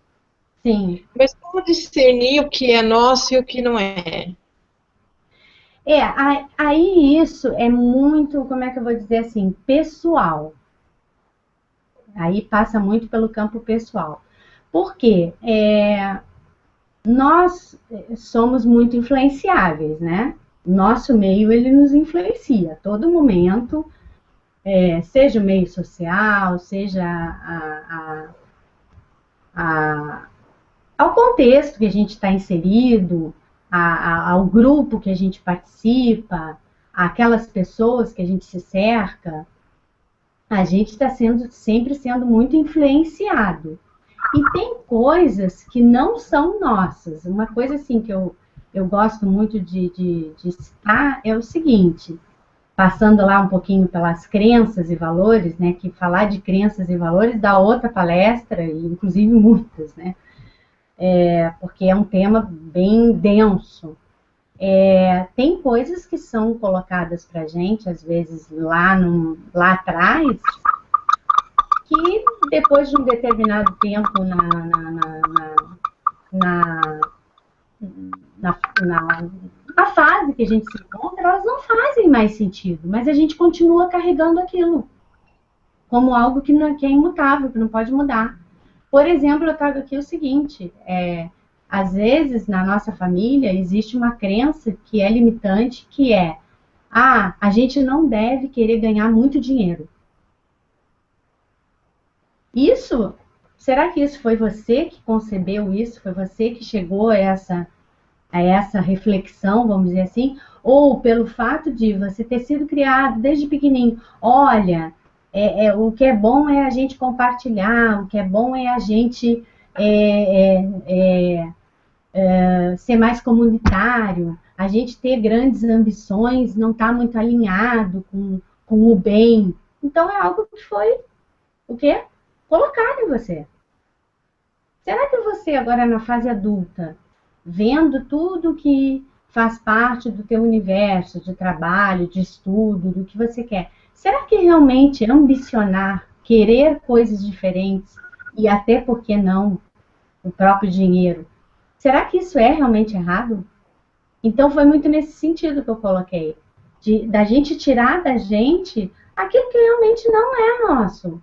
Sim. Mas como discernir o que é nosso e o que não é? Aí isso é muito, como é que eu vou dizer assim, pessoal. Aí passa muito pelo campo pessoal. Por quê? Nós somos muito influenciáveis, né? Nosso meio, ele nos influencia a todo momento, seja o meio social, seja ao contexto que a gente está inserido, ao grupo que a gente participa, aquelas pessoas que a gente se cerca, a gente está sempre sendo muito influenciado. E tem coisas que não são nossas. Uma coisa assim que eu gosto muito de citar é o seguinte, passando lá um pouquinho pelas crenças e valores, né, que falar de crenças e valores dá outra palestra, inclusive muitas, né, porque é um tema bem denso. Tem coisas que são colocadas para a gente, às vezes lá atrás, que depois de um determinado tempo na fase que a gente se encontra, elas não fazem mais sentido, mas a gente continua carregando aquilo como algo que é imutável, que não pode mudar. Por exemplo, eu trago aqui o seguinte, às vezes na nossa família existe uma crença que é limitante, que é, a gente não deve querer ganhar muito dinheiro. Será que isso foi você que concebeu isso? Foi você que chegou a essa reflexão, vamos dizer assim? Ou pelo fato de você ter sido criado desde pequenininho, olha, o que é bom é a gente compartilhar, o que é bom é a gente ser mais comunitário, a gente ter grandes ambições, não está muito alinhado com o bem. Então é algo que foi o quê? Colocado em você. Será que você agora na fase adulta, vendo tudo que faz parte do teu universo de trabalho, de estudo, do que você quer, será que realmente ambicionar, querer coisas diferentes e até, por que não, o próprio dinheiro, será que isso é realmente errado? Então foi muito nesse sentido que eu coloquei, da gente tirar da gente aquilo que realmente não é nosso.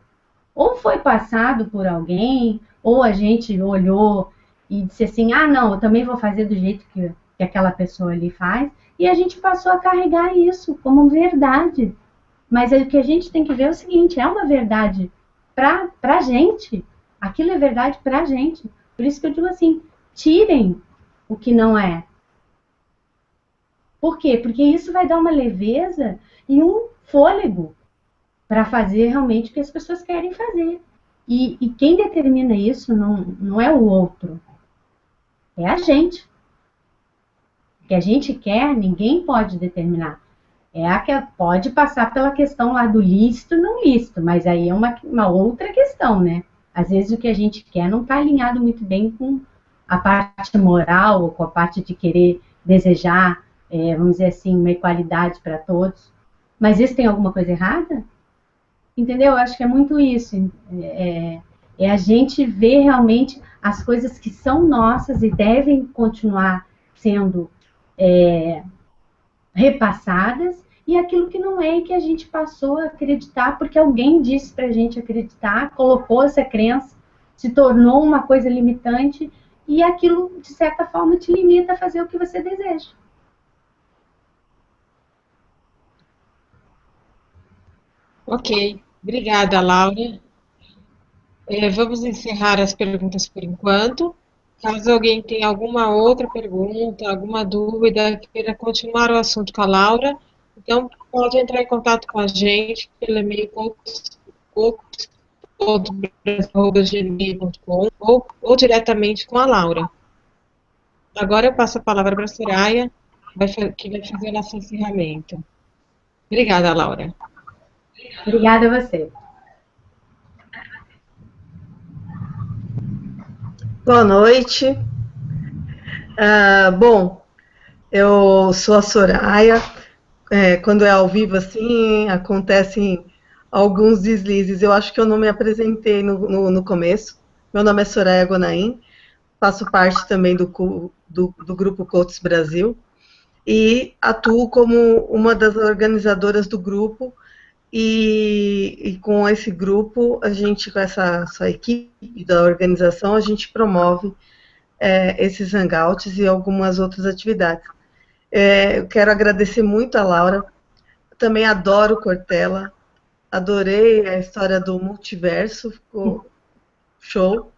Ou foi passado por alguém, ou a gente olhou e disse assim, não, eu também vou fazer do jeito que aquela pessoa ali faz, e a gente passou a carregar isso como verdade. Mas o que a gente tem que ver é o seguinte, é uma verdade pra gente, aquilo é verdade pra gente. Por isso que eu digo assim, tirem o que não é. Por quê? Porque isso vai dar uma leveza e um fôlego para fazer realmente o que as pessoas querem fazer. E quem determina isso não é o outro, é a gente. O que a gente quer, ninguém pode determinar. É a que pode passar pela questão lá do lícito e não lícito, mas aí é uma outra questão, né? Às vezes o que a gente quer não está alinhado muito bem com a parte moral ou com a parte de querer desejar, vamos dizer assim, uma igualdade para todos. Mas isso tem alguma coisa errada? Entendeu? Eu acho que é muito isso. É a gente ver realmente as coisas que são nossas e devem continuar sendo repassadas e aquilo que não é e que a gente passou a acreditar porque alguém disse pra gente acreditar, colocou essa crença, se tornou uma coisa limitante e aquilo, de certa forma, te limita a fazer o que você deseja. Ok, obrigada, Laura. Vamos encerrar as perguntas por enquanto. Caso alguém tenha alguma outra pergunta, alguma dúvida, queira continuar o assunto com a Laura, então pode entrar em contato com a gente pelo e-mail coach.gmail.com ou diretamente com a Laura. Agora eu passo a palavra para a Soraya, que vai fazer o nosso encerramento. Obrigada, Laura. Obrigada a você. Boa noite. Bom, eu sou a Soraya. Quando é ao vivo assim, acontecem alguns deslizes. Eu acho que eu não me apresentei no começo. Meu nome é Soraya Gonaim, faço parte também do Grupo Coaches Brasil e atuo como uma das organizadoras do grupo. E com esse grupo, com essa equipe da organização, a gente promove esses hangouts e algumas outras atividades. Eu quero agradecer muito a Laura, também adoro Cortella, adorei a história do multiverso, ficou show.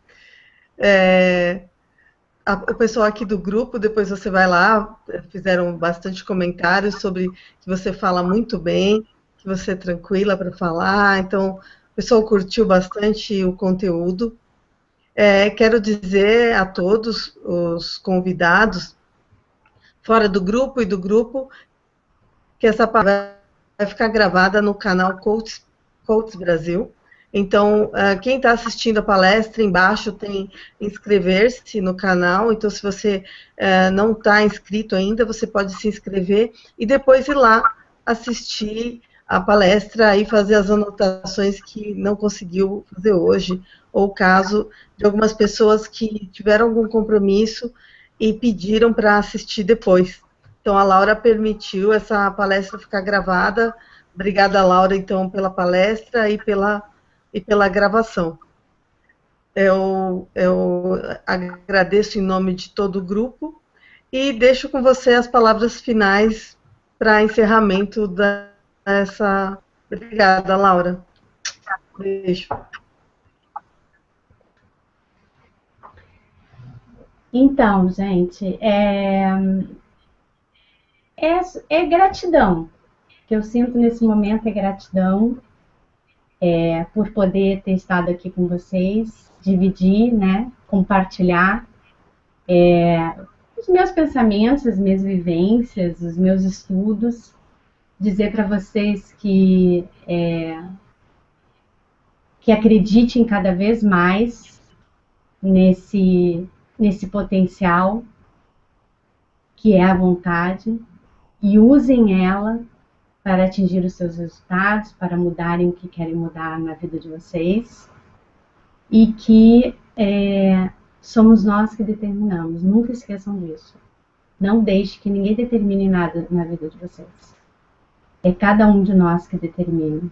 O pessoal aqui do grupo, depois você vai lá, fizeram bastante comentários sobre que você fala muito bem, que você é tranquila para falar, então o pessoal curtiu bastante o conteúdo. Quero dizer a todos os convidados, fora do grupo e do grupo, que essa palavra vai ficar gravada no canal Coaches Brasil. Então, quem está assistindo a palestra, embaixo tem inscrever-se no canal. Então, se você não está inscrito ainda, você pode se inscrever e depois ir lá assistir a palestra e fazer as anotações que não conseguiu fazer hoje, ou caso de algumas pessoas que tiveram algum compromisso e pediram para assistir depois. Então, a Laura permitiu essa palestra ficar gravada. Obrigada, Laura, então, pela palestra e pela gravação. Eu agradeço em nome de todo o grupo e deixo com você as palavras finais para encerramento dessa. Obrigada, Laura. Beijo. Então, gente, é gratidão. O que eu sinto nesse momento é gratidão por poder ter estado aqui com vocês, dividir, né, compartilhar os meus pensamentos, as minhas vivências, os meus estudos, dizer para vocês que acreditem cada vez mais nesse potencial que é a vontade e usem ela para atingir os seus resultados, para mudarem o que querem mudar na vida de vocês e que somos nós que determinamos. Nunca esqueçam disso. Não deixe que ninguém determine nada na vida de vocês. É cada um de nós que determina.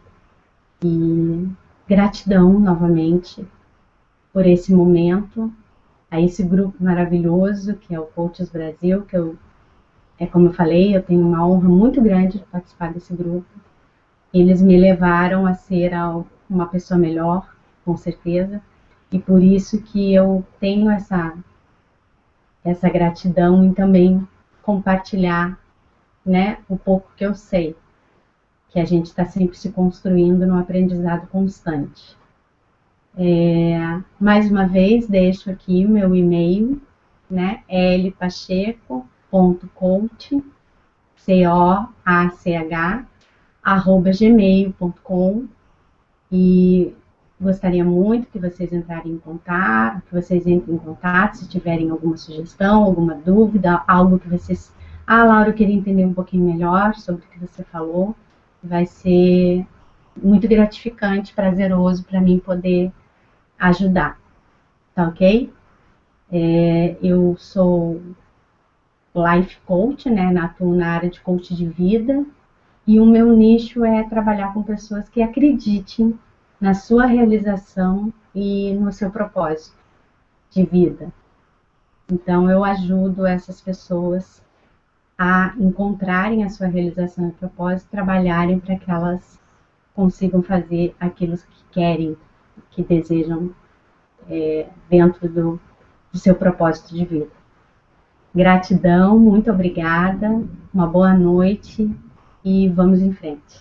E gratidão novamente por esse momento, a esse grupo maravilhoso que é o Coaches Brasil, que eu como eu falei, eu tenho uma honra muito grande de participar desse grupo. Eles me levaram a ser uma pessoa melhor, com certeza, e por isso que eu tenho essa gratidão em também compartilhar, né, o pouco que eu sei, que a gente está sempre se construindo no aprendizado constante. Mais uma vez, deixo aqui o meu e-mail, né, lpacheco.coach, coach@gmail.com, e gostaria muito que vocês entrem em contato se tiverem alguma sugestão, alguma dúvida, algo que vocês... Laura, eu queria entender um pouquinho melhor sobre o que você falou. Vai ser muito gratificante, prazeroso para mim poder ajudar. Tá ok? Eu sou life coach, né? Atuo na área de coach de vida, e o meu nicho é trabalhar com pessoas que acreditem na sua realização e no seu propósito de vida. Então, eu ajudo essas pessoas a encontrarem a sua realização e propósito, trabalharem para que elas consigam fazer aquilo que querem, que desejam dentro do seu propósito de vida. Gratidão, muito obrigada, uma boa noite e vamos em frente.